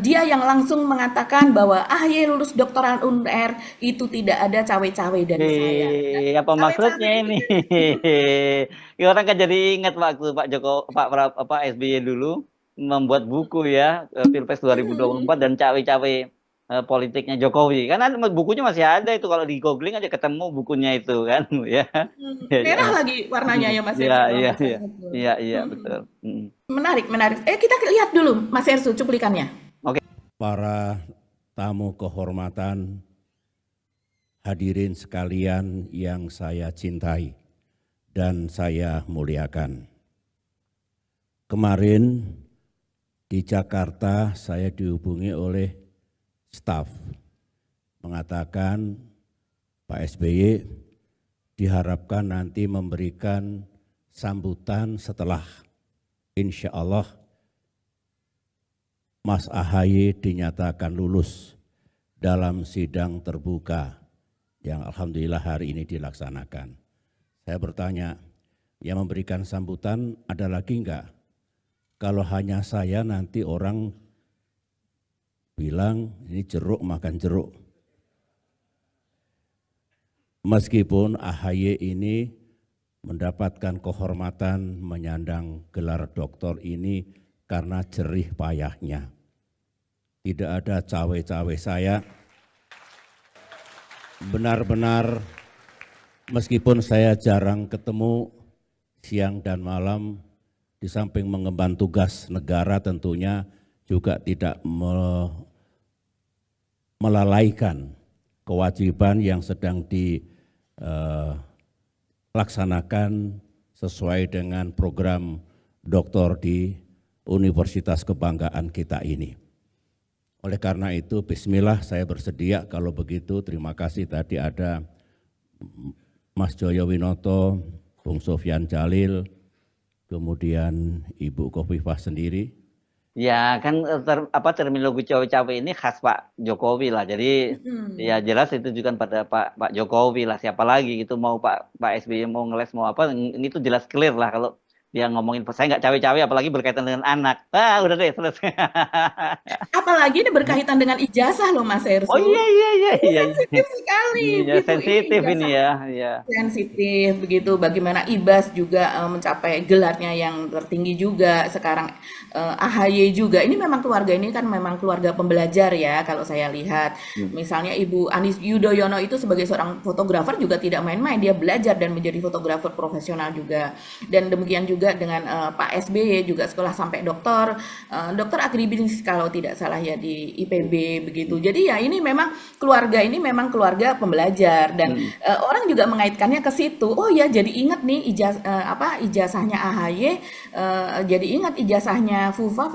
[SPEAKER 2] dia yang langsung mengatakan bahwa AHY lulus doktoral UNR itu tidak ada cawe-cawe dari saya nah,
[SPEAKER 1] Apa maksudnya
[SPEAKER 2] cawe-cawe itu
[SPEAKER 1] ini?
[SPEAKER 2] jadi
[SPEAKER 1] Ya, orang kan jadi ingat waktu Pak Joko, Pak SBY dulu membuat buku ya Pilpres 2024 dan cawe-cawe politiknya Jokowi. Kan bukunya masih ada itu kalau di googling aja ketemu bukunya itu kan ya. Ya, ya.
[SPEAKER 2] merah lagi warnanya ya Mas
[SPEAKER 1] Ya,
[SPEAKER 2] Heru kalau
[SPEAKER 1] iya,
[SPEAKER 2] nggak
[SPEAKER 1] iya.
[SPEAKER 2] salah betul.
[SPEAKER 1] Iya, iya, betul. Mm.
[SPEAKER 2] Menarik, menarik. Kita lihat dulu Mas Ersu cuplikannya.
[SPEAKER 1] Oke.
[SPEAKER 3] Para tamu kehormatan, hadirin sekalian yang saya cintai dan saya muliakan. Kemarin di Jakarta saya dihubungi oleh staf mengatakan Pak SBY diharapkan nanti memberikan sambutan setelah insya Allah Mas AHY dinyatakan lulus dalam sidang terbuka yang alhamdulillah hari ini dilaksanakan. Saya bertanya, yang memberikan sambutan ada lagi enggak? Kalau hanya saya nanti orang bilang ini jeruk makan jeruk. Meskipun AHY ini mendapatkan kehormatan menyandang gelar doktor ini karena jerih payahnya. Tidak ada cawe-cawe saya. Benar-benar meskipun saya jarang ketemu siang dan malam, di samping mengemban tugas negara tentunya juga tidak melalaikan kewajiban yang sedang dilaksanakan sesuai dengan program doktor di Universitas Kebanggaan kita ini. Oleh karena itu, bismillah saya bersedia kalau begitu. Terima kasih tadi ada Mas Joyo Winoto, Bung Sofyan Jalil, kemudian Ibu Khofifah sendiri.
[SPEAKER 1] Ya kan terminologi cawe-cawe ini khas Pak Jokowi lah. Jadi ya jelas itu juga pada Pak Jokowi lah. Siapa lagi gitu, mau Pak SBY mau ngeles mau apa, ini tuh jelas clear lah kalau dia ngomongin. Saya nggak cawe-cawe apalagi berkaitan dengan anak. Udah deh selesai.
[SPEAKER 2] Apalagi ini berkaitan dengan ijazah loh Mas Herssu.
[SPEAKER 1] Oh iya.
[SPEAKER 2] Sensitif sekali.
[SPEAKER 1] Iya,
[SPEAKER 2] gitu.
[SPEAKER 1] sensitif ini ya.
[SPEAKER 2] Sensitif begitu. Bagaimana IBAS juga mencapai gelarnya yang tertinggi juga. Sekarang AHY juga. Ini memang keluarga ini kan memang keluarga pembelajar ya kalau saya lihat. Misalnya Ibu Anis Yudhoyono itu sebagai seorang fotografer juga tidak main-main. Dia belajar dan menjadi fotografer profesional juga. Dan demikian juga dengan Pak SBY juga sekolah sampai doktor agribisnis kalau tidak salah ya di IPB begitu. Jadi ya ini memang keluarga keluarga pembelajar dan orang juga mengaitkannya ke situ. Oh ya jadi ingat nih ijazahnya AHY, jadi ingat ijazahnya Fufa,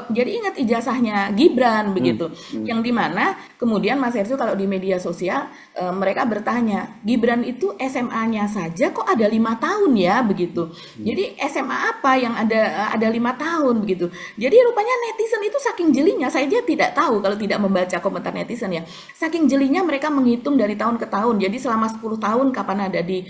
[SPEAKER 2] jadi ingat ijazahnya Gibran begitu. Yang dimana kemudian Mas Herssu kalau di media sosial mereka bertanya, Gibran itu SMA-nya saja kok ada 5 tahun ya begitu. Jadi SMA apa yang ada 5 tahun begitu. Jadi rupanya netizen itu saking jelinya, saya dia tidak tahu kalau tidak membaca komentar netizen ya. Saking jelinya mereka menghitung dari tahun ke tahun. Jadi selama 10 tahun kapan ada di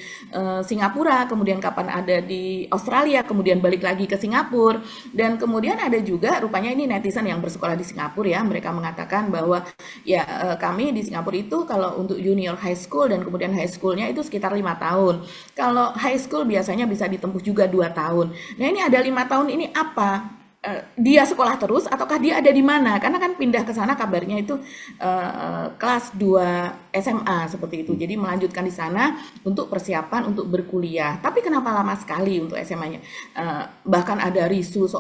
[SPEAKER 2] Singapura, kemudian kapan ada di Australia, kemudian balik lagi ke Singapura. Dan kemudian ada juga rupanya ini netizen yang bersekolah di Singapura ya, mereka mengatakan bahwa ya kami di Singapura itu kalau untuk junior high school dan kemudian high schoolnya itu sekitar 5 tahun. Kalau high school biasanya bisa ditempuh juga 2 tahun. Nah ini ada 5 tahun ini apa? Dia sekolah terus ataukah dia ada di mana? Karena kan pindah ke sana kabarnya itu kelas 2 SMA seperti itu. Jadi melanjutkan di sana untuk persiapan untuk berkuliah. Tapi kenapa lama sekali untuk SMA-nya? Bahkan ada isu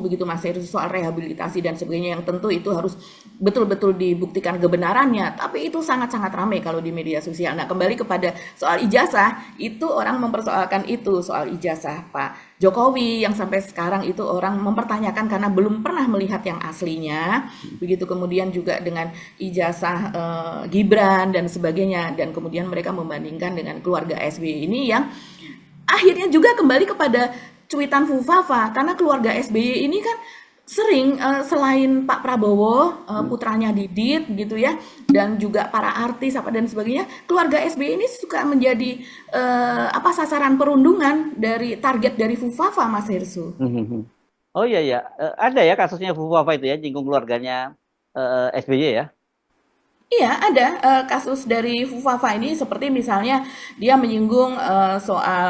[SPEAKER 2] begitu Mas Herssu soal rehabilitasi dan sebagainya yang tentu itu harus betul-betul dibuktikan kebenarannya. Tapi itu sangat-sangat ramai kalau di media sosial. Nah, kembali kepada soal ijazah, itu orang mempersoalkan itu soal ijazah Pak Jokowi yang sampai sekarang itu orang mempertanyakan karena belum pernah melihat yang aslinya. Begitu kemudian juga dengan ijazah Gibran dan sebagainya, dan kemudian mereka membandingkan dengan keluarga SBY ini yang akhirnya juga kembali kepada cuitan Fufafa karena keluarga SBY ini kan sering selain Pak Prabowo, putranya Didit gitu ya, dan juga para artis apa dan sebagainya, keluarga SBY ini suka menjadi sasaran perundungan dari target dari Fufafa Mas Herssu.
[SPEAKER 1] Oh iya, ada ya kasusnya Fufafa itu ya, jinggung keluarganya SBY ya.
[SPEAKER 2] Iya, ada kasus dari Fufafa ini seperti misalnya dia menyinggung soal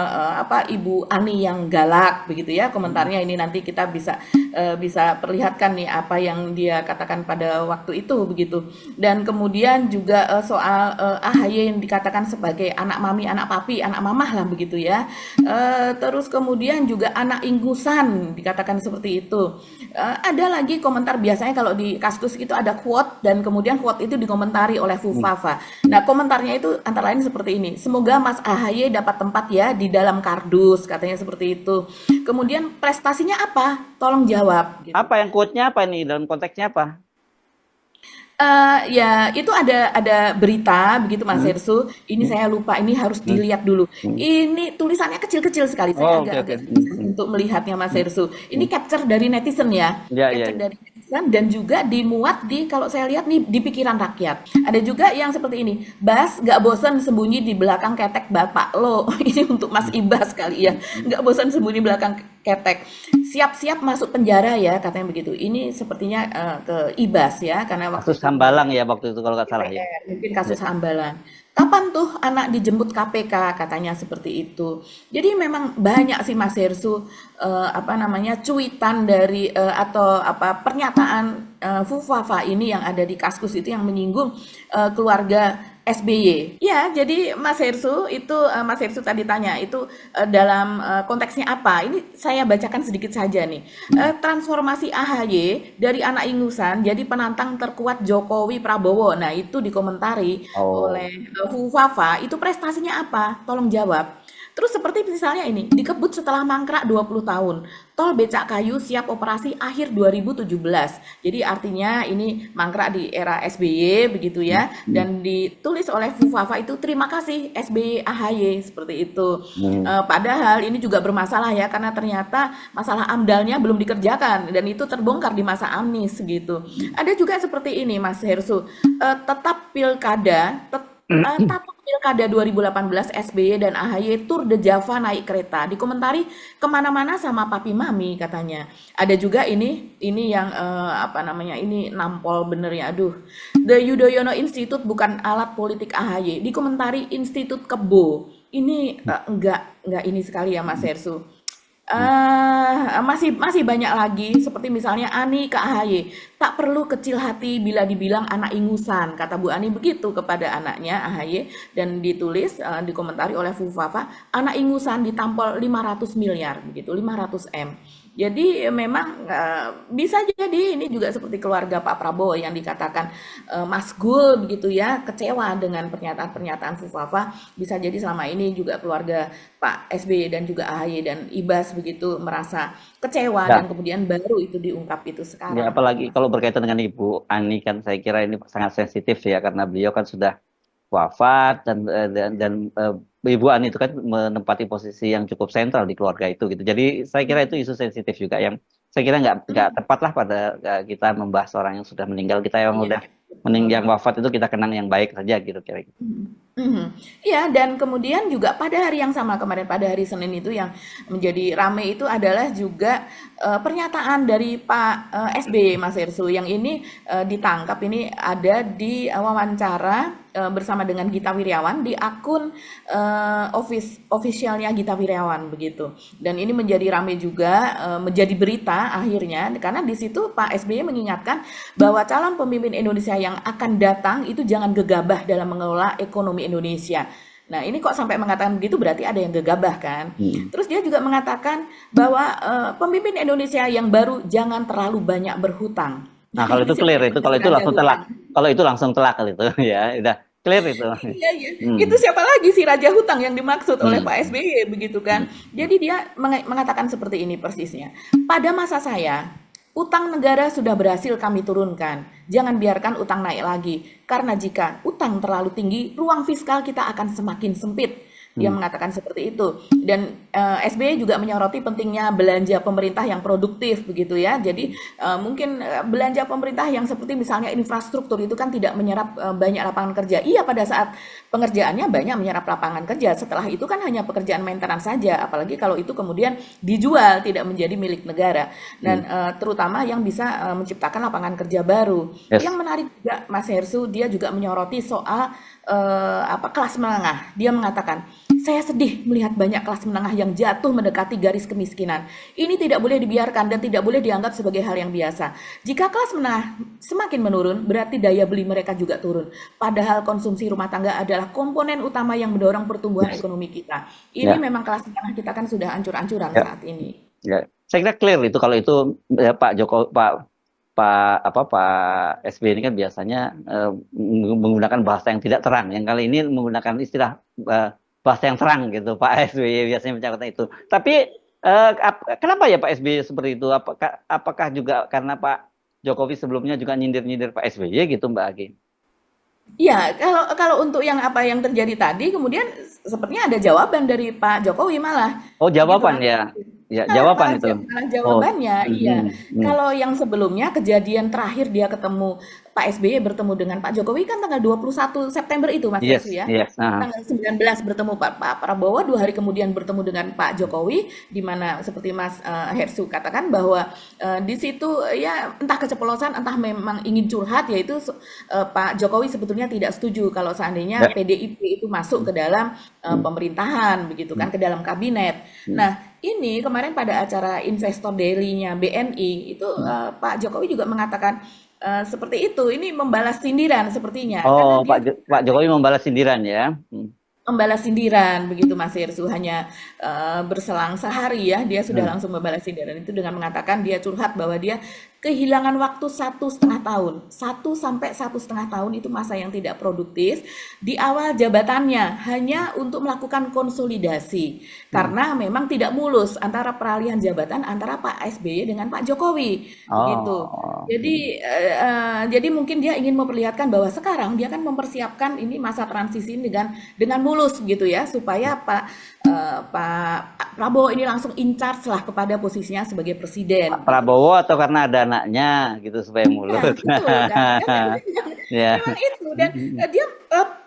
[SPEAKER 2] Ibu Ani yang galak begitu ya. Komentarnya ini nanti kita bisa perlihatkan nih apa yang dia katakan pada waktu itu begitu. Dan kemudian juga soal AHY yang dikatakan sebagai anak mami, anak papi, anak mamah lah begitu ya. Terus kemudian juga anak ingusan dikatakan seperti itu. Ada lagi komentar biasanya kalau di Kaskus itu ada quote dan kemudian quote itu dikomentari oleh Fufafa. Nah, komentarnya itu antara lain seperti ini. Semoga Mas AHY dapat tempat ya di dalam kardus, katanya seperti itu. Kemudian prestasinya apa? Tolong jawab. Gitu.
[SPEAKER 1] Apa yang quote-nya apa nih? Dalam konteksnya apa?
[SPEAKER 2] Ya itu ada berita begitu Mas Herssu. Ini saya lupa, ini harus dilihat dulu. Ini tulisannya kecil-kecil sekali. Saya agak susah untuk melihatnya Mas Herssu. Ini capture dari netizen ya. Capture dari netizen dan juga dimuat di, kalau saya lihat nih, di pikiran rakyat. Ada juga yang seperti ini. Bas gak bosan sembunyi di belakang ketek bapak lo. Ini untuk Mas Ibas kali ya. Gak bosan sembunyi belakang ketek. Siap-siap masuk penjara ya, katanya begitu. Ini sepertinya ke Ibas ya, karena waktu
[SPEAKER 1] kasus Hambalang ya waktu itu kalau nggak salah ya.
[SPEAKER 2] Mungkin kasus Hambalang. Kapan tuh anak dijemput KPK, katanya seperti itu. Jadi memang banyak sih Mas Herssu cuitan dari pernyataan Fufafa ini yang ada di Kaskus itu yang menyinggung keluarga SBY. Ya, jadi Mas Hersu itu Mas Hersu tadi tanya itu dalam konteksnya apa? Ini saya bacakan sedikit saja nih. Transformasi AHY dari anak ingusan jadi penantang terkuat Jokowi Prabowo. Nah, itu dikomentari
[SPEAKER 1] Oh,
[SPEAKER 2] oleh Bu Fafa, itu prestasinya apa? Tolong jawab. Terus seperti misalnya ini, dikebut setelah mangkrak 20 tahun. Tol becak kayu siap operasi akhir 2017. Jadi artinya ini mangkrak di era SBY begitu ya. Dan ditulis oleh Fufafa itu terima kasih SBY AHY seperti itu.
[SPEAKER 1] hmm.
[SPEAKER 2] Padahal ini juga bermasalah ya karena ternyata masalah AMDALnya belum dikerjakan dan itu terbongkar di masa Anies gitu. Ada juga seperti ini Mas Hersu, tetap pilkada, tata pilkada 2018 SBY dan AHY Tour de Java naik kereta. Dikomentari kemana-mana sama papi mami katanya. Ada juga ini yang apa namanya ini nampol bener ya. Aduh, The Yudhoyono Institute bukan alat politik AHY. Dikomentari Institut Kebo. Ini enggak ini sekali ya Mas Hersu. Masih banyak lagi seperti misalnya Ani ke AHY, tak perlu kecil hati bila dibilang anak ingusan, kata Bu Ani begitu kepada anaknya AHY dan ditulis dikomentari oleh Fufafa, anak ingusan ditampol 500 miliar begitu, 500 M. Jadi memang bisa jadi ini juga seperti keluarga Pak Prabowo yang dikatakan Mas Gul begitu ya, kecewa dengan pernyataan-pernyataan Fufafa. Bisa jadi selama ini juga keluarga Pak SBY dan juga AHY dan Ibas begitu merasa kecewa
[SPEAKER 1] Ya,
[SPEAKER 2] dan kemudian baru itu diungkap itu
[SPEAKER 1] ya,
[SPEAKER 2] sekarang gitu
[SPEAKER 1] apalagi
[SPEAKER 2] Mas.
[SPEAKER 1] kalau berkaitan dengan Ibu Ani kan saya kira ini sangat sensitif ya karena beliau kan sudah wafat dan Ibu Ani itu kan menempati posisi yang cukup sentral di keluarga itu gitu. Jadi saya kira itu isu sensitif juga yang saya kira nggak
[SPEAKER 2] Hmm,
[SPEAKER 1] tepat lah pada kita membahas orang yang sudah meninggal. Kita yang
[SPEAKER 2] iya,
[SPEAKER 1] udah
[SPEAKER 2] betul.
[SPEAKER 1] yang wafat itu kita kenang yang baik saja gitu kira-kira.
[SPEAKER 2] Mhm, mhm. Iya, dan kemudian juga pada hari yang sama kemarin pada hari Senin itu yang menjadi rame itu adalah juga pernyataan dari Pak SBY Mas Ersu yang ini ditangkap ini ada di wawancara bersama dengan Gita Wirjawan di akun officialnya Gita Wirjawan begitu. Dan ini menjadi rame juga menjadi berita akhirnya karena di situ Pak SBY mengingatkan bahwa calon pemimpin Indonesia yang akan datang itu jangan gegabah dalam mengelola ekonomi Indonesia. Nah, ini kok sampai mengatakan begitu berarti ada yang gegabah kan?
[SPEAKER 1] Hmm.
[SPEAKER 2] Terus dia juga mengatakan bahwa pemimpin Indonesia yang baru jangan terlalu banyak berhutang.
[SPEAKER 1] Nah,
[SPEAKER 2] Nah,
[SPEAKER 1] kalau
[SPEAKER 2] ini
[SPEAKER 1] itu clear
[SPEAKER 2] siapa
[SPEAKER 1] itu
[SPEAKER 2] lagi
[SPEAKER 1] kalau
[SPEAKER 2] si
[SPEAKER 1] itu
[SPEAKER 2] Raja
[SPEAKER 1] langsung telak.
[SPEAKER 2] Hutang?
[SPEAKER 1] Kalau itu langsung telak kalau itu ya, udah clear itu.
[SPEAKER 2] Iya, iya.
[SPEAKER 1] Hmm.
[SPEAKER 2] Itu siapa lagi si Raja Hutang yang dimaksud oleh
[SPEAKER 1] Hmm.
[SPEAKER 2] Pak SBY begitu kan? Jadi dia mengatakan seperti ini persisnya. Pada masa saya, utang negara sudah berhasil kami turunkan. Jangan biarkan utang naik lagi. Karena jika utang terlalu tinggi, ruang fiskal kita akan semakin sempit. Dia
[SPEAKER 1] Hmm.
[SPEAKER 2] mengatakan seperti itu. Dan SBY juga menyoroti pentingnya belanja pemerintah yang produktif begitu ya. Jadi mungkin belanja pemerintah yang seperti misalnya infrastruktur itu kan tidak menyerap banyak lapangan kerja. Iya pada saat pengerjaannya banyak menyerap lapangan kerja. Setelah itu kan hanya pekerjaan maintenance saja. Apalagi kalau itu kemudian dijual tidak menjadi milik negara. Dan
[SPEAKER 1] Hmm.
[SPEAKER 2] terutama yang bisa menciptakan lapangan kerja baru.
[SPEAKER 1] Yes.
[SPEAKER 2] Yang menarik juga Mas Hersu dia juga menyoroti soal kelas menengah. Dia mengatakan, saya sedih melihat banyak kelas menengah yang jatuh mendekati garis kemiskinan. Ini tidak boleh dibiarkan dan tidak boleh dianggap sebagai hal yang biasa. Jika kelas menengah semakin menurun, berarti daya beli mereka juga turun. Padahal konsumsi rumah tangga adalah komponen utama yang mendorong pertumbuhan
[SPEAKER 1] Yes.
[SPEAKER 2] ekonomi kita. Ini
[SPEAKER 1] Ya.
[SPEAKER 2] memang kelas menengah kita kan sudah ancur-ancuran
[SPEAKER 1] Ya.
[SPEAKER 2] saat ini.
[SPEAKER 1] Ya. Saya kira clear itu kalau itu ya, Pak Joko Pak Pak SBY ini kan biasanya menggunakan bahasa yang tidak terang. Yang kali ini menggunakan istilah bahasa yang terang gitu. Pak SBY biasanya mencatatkan itu. Tapi kenapa ya Pak SBY seperti itu? Apakah juga karena Pak Jokowi sebelumnya juga nyindir-nyindir Pak SBY gitu Mbak Agi?
[SPEAKER 2] Iya, kalau untuk yang apa yang terjadi tadi, kemudian sepertinya ada jawaban dari Pak Jokowi malah,
[SPEAKER 1] Oh
[SPEAKER 2] begitu
[SPEAKER 1] jawaban
[SPEAKER 2] kan?
[SPEAKER 1] ya, ya
[SPEAKER 2] Malah
[SPEAKER 1] jawaban
[SPEAKER 2] malah
[SPEAKER 1] itu.
[SPEAKER 2] malah
[SPEAKER 1] Oh,
[SPEAKER 2] jawabannya, iya.
[SPEAKER 1] mhm, mhm.
[SPEAKER 2] Kalau yang sebelumnya kejadian terakhir dia ketemu Pak SBY bertemu dengan Pak Jokowi kan tanggal 21 September itu Mas Hersu
[SPEAKER 1] Yes,
[SPEAKER 2] ya.
[SPEAKER 1] yes.
[SPEAKER 2] Tanggal 19 bertemu Pak Prabowo, 2 hari kemudian bertemu dengan Pak Jokowi, di mana seperti Mas Hersu katakan bahwa di situ ya entah keceplosan, entah memang ingin curhat, yaitu Pak Jokowi sebetulnya tidak setuju kalau seandainya
[SPEAKER 1] Ya.
[SPEAKER 2] PDIP itu masuk ke dalam pemerintahan begitu kan, ke dalam kabinet.
[SPEAKER 1] Hmm.
[SPEAKER 2] Nah, ini kemarin pada acara Investor Daily-nya BNI itu Pak Jokowi juga mengatakan seperti itu. Ini membalas sindiran sepertinya, karena
[SPEAKER 1] Oh,
[SPEAKER 2] dia
[SPEAKER 1] Pak Jokowi membalas sindiran ya.
[SPEAKER 2] membalas sindiran begitu Mas Irsu, hanya berselang sehari ya dia sudah
[SPEAKER 1] Hmm.
[SPEAKER 2] langsung membalas sindiran itu dengan mengatakan dia curhat bahwa dia kehilangan waktu 1,5 tahun, 1 sampai 1,5 tahun itu masa yang tidak produktif di awal jabatannya hanya untuk melakukan konsolidasi karena memang tidak mulus antara peralihan jabatan antara Pak SBY dengan Pak Jokowi begitu.
[SPEAKER 1] Oh, oke.
[SPEAKER 2] Jadi mungkin dia ingin memperlihatkan bahwa sekarang dia kan mempersiapkan ini masa transisi dengan mulus gitu ya supaya Pak Prabowo ini langsung in charge lah kepada posisinya sebagai
[SPEAKER 1] Pak
[SPEAKER 2] presiden begitu.
[SPEAKER 1] Prabowo atau karena ada anaknya gitu supaya
[SPEAKER 2] Ya
[SPEAKER 1] mulus.
[SPEAKER 2] betul kan,
[SPEAKER 1] Ya.
[SPEAKER 2] memang itu dan dia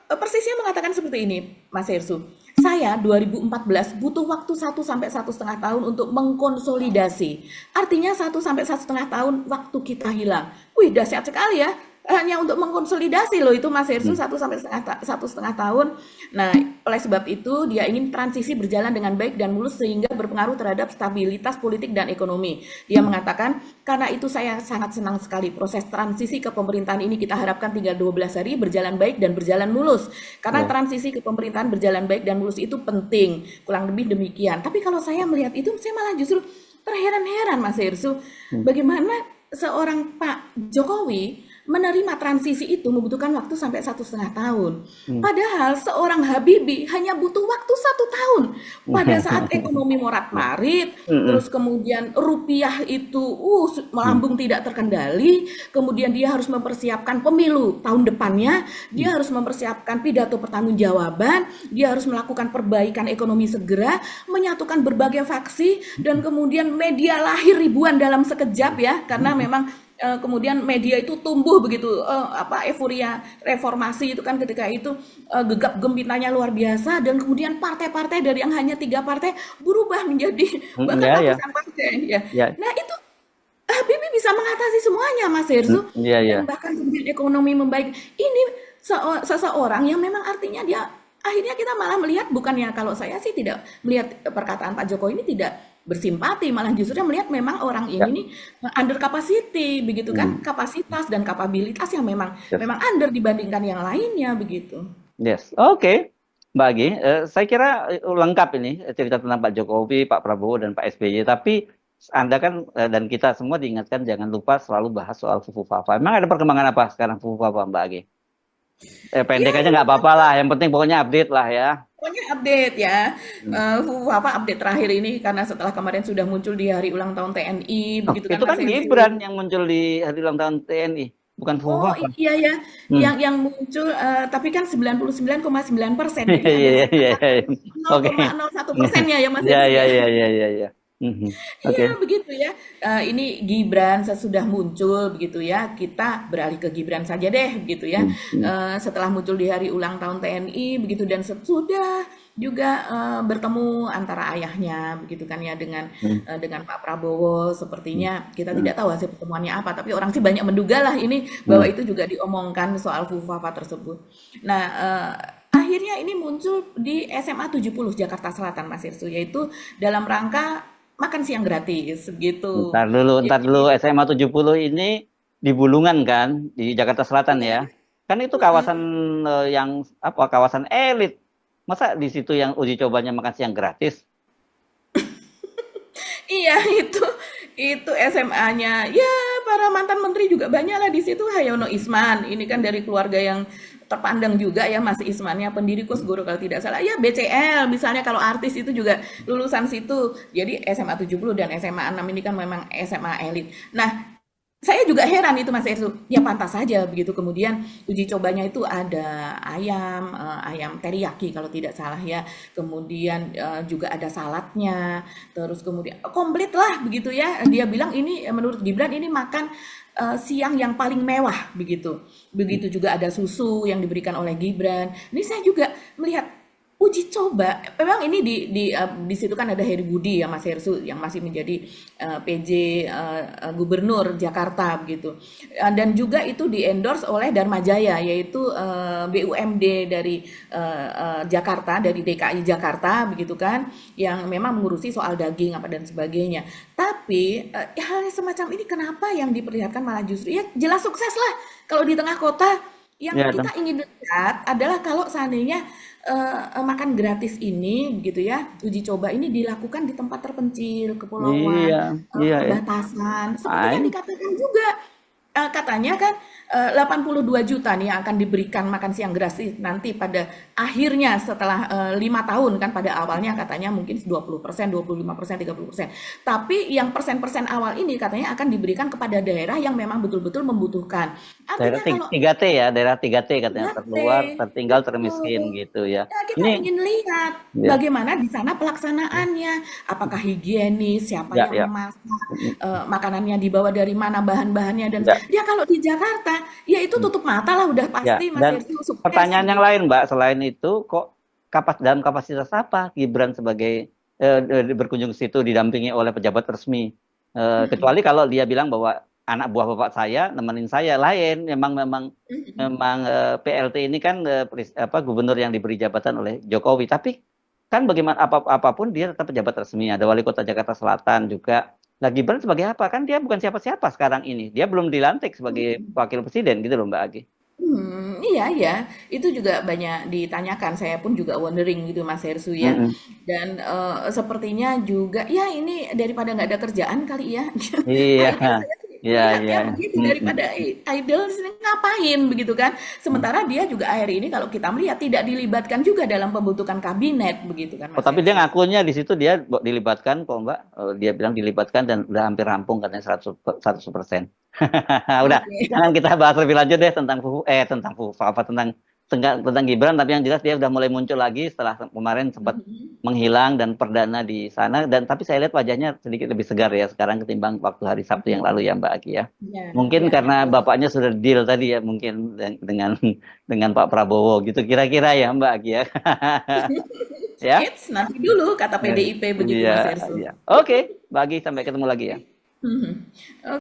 [SPEAKER 2] persisnya mengatakan seperti ini, Mas Hersu. Saya 2014 butuh waktu 1 sampai 1,5 tahun untuk mengkonsolidasi. Artinya 1 sampai 1,5 tahun waktu kita hilang. Wih, dahsyat sekali ya. Hanya untuk mengkonsolidasi loh itu Mas Hersu
[SPEAKER 1] Hmm.
[SPEAKER 2] 1 sampai 1,5 tahun. Nah, oleh sebab itu dia ingin transisi berjalan dengan baik dan mulus sehingga berpengaruh terhadap stabilitas politik dan ekonomi. Dia mengatakan, karena itu saya sangat senang sekali proses transisi ke pemerintahan ini kita harapkan tinggal 12 hari berjalan baik dan berjalan mulus. Karena
[SPEAKER 1] Ya.
[SPEAKER 2] transisi ke pemerintahan berjalan baik dan mulus itu penting. Kurang lebih demikian. Tapi kalau saya melihat itu saya malah justru terheran-heran Mas Hersu. Bagaimana seorang Pak Jokowi menerima transisi itu membutuhkan waktu sampai 1,5 tahun. Padahal seorang Habibie hanya butuh waktu 1 tahun. Pada saat ekonomi morat-marit, terus kemudian rupiah itu melambung tidak terkendali, kemudian dia harus mempersiapkan pemilu tahun depannya, dia harus mempersiapkan pidato pertanggungjawaban, dia harus melakukan perbaikan ekonomi segera, menyatukan berbagai faksi, dan kemudian media lahir ribuan dalam sekejap ya, karena memang kemudian media itu tumbuh begitu euforia reformasi itu kan ketika itu gegap gempitanya luar biasa dan kemudian partai-partai dari yang hanya 3 partai berubah menjadi bahkan
[SPEAKER 1] Ya, ya.
[SPEAKER 2] ratusan partai ya.
[SPEAKER 1] Ya.
[SPEAKER 2] Nah itu Habibie bisa mengatasi semuanya Mas Hersu
[SPEAKER 1] Ya, ya.
[SPEAKER 2] dan bahkan kemudian ekonomi membaik. Ini seseorang yang memang artinya dia akhirnya kita malah melihat bukannya kalau saya sih tidak melihat perkataan Pak Jokowi ini tidak bersimpati malah justru melihat memang orang ini
[SPEAKER 1] Ya.
[SPEAKER 2] nih under capacity begitu kan kapasitas dan kapabilitas yang memang
[SPEAKER 1] Yes.
[SPEAKER 2] under dibandingkan yang lainnya begitu.
[SPEAKER 1] Yes. Oke. Mbak Agi, saya kira lengkap ini cerita tentang Pak Jokowi, Pak Prabowo, dan Pak SBY. Tapi Anda kan dan kita semua diingatkan jangan lupa selalu bahas soal Fufu Fafa. Emang ada perkembangan apa sekarang Fufu Fafa, Mbak Agi? Pendek
[SPEAKER 2] Ya
[SPEAKER 1] aja nggak apa-apa lah. Yang penting pokoknya update lah ya.
[SPEAKER 2] pokoknya update ya. Apa update terakhir ini karena setelah kemarin sudah muncul di hari ulang tahun TNI
[SPEAKER 1] Oh,
[SPEAKER 2] begitu kan
[SPEAKER 1] itu kan
[SPEAKER 2] Mas Hersu.
[SPEAKER 1] Gibran yang muncul di hari ulang tahun TNI, bukan Fufu
[SPEAKER 2] Oh
[SPEAKER 1] Fafa.
[SPEAKER 2] iya ya, yang muncul tapi kan 99,9% jadi
[SPEAKER 1] Iya,
[SPEAKER 2] ada
[SPEAKER 1] iya, iya. Oke.
[SPEAKER 2] 0,01%-nya ya Mas
[SPEAKER 1] Ya,
[SPEAKER 2] Hersu
[SPEAKER 1] ya,
[SPEAKER 2] ya.
[SPEAKER 1] ya, ya, ya, ya. Oke.
[SPEAKER 2] Iya begitu ya. Ini Gibran sesudah muncul begitu ya. Kita beralih ke Gibran saja deh begitu ya. Setelah muncul di hari ulang tahun TNI begitu dan sudah juga bertemu antara ayahnya begitu kan ya dengan Pak Prabowo. Sepertinya kita tidak tahu hasil pertemuannya apa, tapi orang sih banyak menduga lah ini bahwa itu juga diomongkan soal Fufafa tersebut. Nah, akhirnya ini muncul di SMA 70 Jakarta Selatan Mas Irsu, yaitu dalam rangka makan siang gratis gitu.
[SPEAKER 1] Ntar dulu SMA 70 ini di Bulungan kan, di Jakarta Selatan ya. Kan itu kawasan yang kawasan elit. Masa di situ yang uji cobanya makan siang gratis?
[SPEAKER 2] Iya itu SMA-nya. Ya para mantan menteri juga banyak lah di situ. Hayono Isman, ini kan dari keluarga yang terpandang juga ya Mas Ismannya pendiri Kosgoro kalau tidak salah. Ya BCL misalnya kalau artis itu juga lulusan situ. Jadi SMA 70 dan SMA 6 ini kan memang SMA elit. Nah, saya juga heran itu Mas Ersu. Ya pantas saja begitu kemudian uji cobanya itu ada ayam teriyaki kalau tidak salah ya. Kemudian juga ada saladnya. Terus kemudian komplit lah begitu ya. Dia bilang ini menurut Gibran ini makan siang yang paling mewah begitu. Begitu juga ada susu yang diberikan oleh Gibran. Ini saya juga melihat uji coba. Memang ini di situ kan ada Heri Budi ya Mas Hersu yang masih menjadi PJ Gubernur Jakarta begitu. Dan juga itu di-endorse oleh Dharma Jaya yaitu BUMD dari Jakarta, dari DKI Jakarta begitu kan, yang memang mengurusi soal daging apa dan sebagainya. Tapi hal semacam ini kenapa yang diperlihatkan malah justru ya jelas sukses lah kalau di tengah kota.
[SPEAKER 1] Ya,
[SPEAKER 2] Yang kita ingin lihat adalah kalau seandainya makan gratis ini, begitu ya, uji coba ini dilakukan di tempat terpencil,
[SPEAKER 1] iya,
[SPEAKER 2] kepulauan,
[SPEAKER 1] iya, ya.
[SPEAKER 2] perbatasan, seperti yang
[SPEAKER 1] Ay,
[SPEAKER 2] dikatakan juga. Katanya kan 82 juta nih yang akan diberikan makan siang gratis nanti pada akhirnya setelah 5 tahun kan pada awalnya katanya mungkin 20%, 25%, 30%. Tapi yang persen-persen awal ini katanya akan diberikan kepada daerah yang memang betul-betul membutuhkan.
[SPEAKER 1] daerah
[SPEAKER 2] Artinya kalau
[SPEAKER 1] 3T ya, daerah 3T katanya,
[SPEAKER 2] 3T,
[SPEAKER 1] terluar, tertinggal, termiskin
[SPEAKER 2] betul.
[SPEAKER 1] gitu ya.
[SPEAKER 2] Ya, kita
[SPEAKER 1] Ini
[SPEAKER 2] ingin lihat
[SPEAKER 1] ya,
[SPEAKER 2] bagaimana di sana pelaksanaannya, apakah higienis, siapa
[SPEAKER 1] ya,
[SPEAKER 2] yang
[SPEAKER 1] ya,
[SPEAKER 2] memasak, makanannya dibawa dari mana, bahan-bahannya, dan
[SPEAKER 1] ya.
[SPEAKER 2] dia kalau di Jakarta, ya itu tutup mata lah, udah
[SPEAKER 1] Ya,
[SPEAKER 2] pasti Mas
[SPEAKER 1] dan
[SPEAKER 2] Hersu sukses
[SPEAKER 1] pertanyaan yang
[SPEAKER 2] gitu.
[SPEAKER 1] lain, Mbak, selain itu, kok dalam kapasitas apa Gibran sebagai berkunjung ke situ didampingi oleh pejabat resmi?
[SPEAKER 2] Mm-mm.
[SPEAKER 1] Kecuali kalau dia bilang bahwa anak buah bapak saya nemenin saya, lain. Memang memang
[SPEAKER 2] Mm-mm.
[SPEAKER 1] memang PLT ini kan gubernur yang diberi jabatan oleh Jokowi. Tapi kan bagaimana apapun dia tetap pejabat resmi. Ada wali kota Jakarta Selatan juga. Nah, Gibran sebagai apa? Kan dia bukan siapa-siapa sekarang ini. Dia belum dilantik sebagai wakil presiden gitu loh, Mbak Agi.
[SPEAKER 2] Iya ya, itu juga banyak ditanyakan. Saya pun juga wondering gitu Mas Hersu ya.
[SPEAKER 1] Mm-mm.
[SPEAKER 2] Dan sepertinya juga ya ini daripada nggak ada kerjaan kali ya.
[SPEAKER 1] Iya,
[SPEAKER 2] Akhirnya saya sih
[SPEAKER 1] iya,
[SPEAKER 2] melihatnya
[SPEAKER 1] iya.
[SPEAKER 2] begitu
[SPEAKER 1] Mm-mm.
[SPEAKER 2] daripada idol di sini ngapain begitu kan. Sementara dia juga akhir ini kalau kita melihat tidak dilibatkan juga dalam pembentukan kabinet begitu kan
[SPEAKER 1] Oh,
[SPEAKER 2] Mas
[SPEAKER 1] tapi dia
[SPEAKER 2] Hersu.
[SPEAKER 1] ngakunya di situ dia dilibatkan kok, Mbak. Dia bilang dilibatkan dan udah hampir rampung katanya 100%. Udah,
[SPEAKER 2] Oke.
[SPEAKER 1] jangan kita bahas lebih lanjut deh tentang tentang apa tentang Gibran, tapi yang jelas dia udah mulai muncul lagi setelah kemarin sempat
[SPEAKER 2] Mhm.
[SPEAKER 1] menghilang dan perdana di sana, dan tapi saya lihat wajahnya sedikit lebih segar ya sekarang ketimbang waktu hari Sabtu yang lalu ya, Mbak Aki ya.
[SPEAKER 2] Ya,
[SPEAKER 1] Mungkin
[SPEAKER 2] ya, ya.
[SPEAKER 1] karena bapaknya sudah deal tadi ya, mungkin dengan dengan Pak Prabowo gitu kira-kira ya, Mbak Aki ya. Ya.
[SPEAKER 2] Eits, nanti dulu kata
[SPEAKER 1] Eh,
[SPEAKER 2] PDIP begitu
[SPEAKER 1] Iya,
[SPEAKER 2] Mas Hersu.
[SPEAKER 1] iya. Oke, bagi sampai ketemu lagi ya.
[SPEAKER 2] Mhm.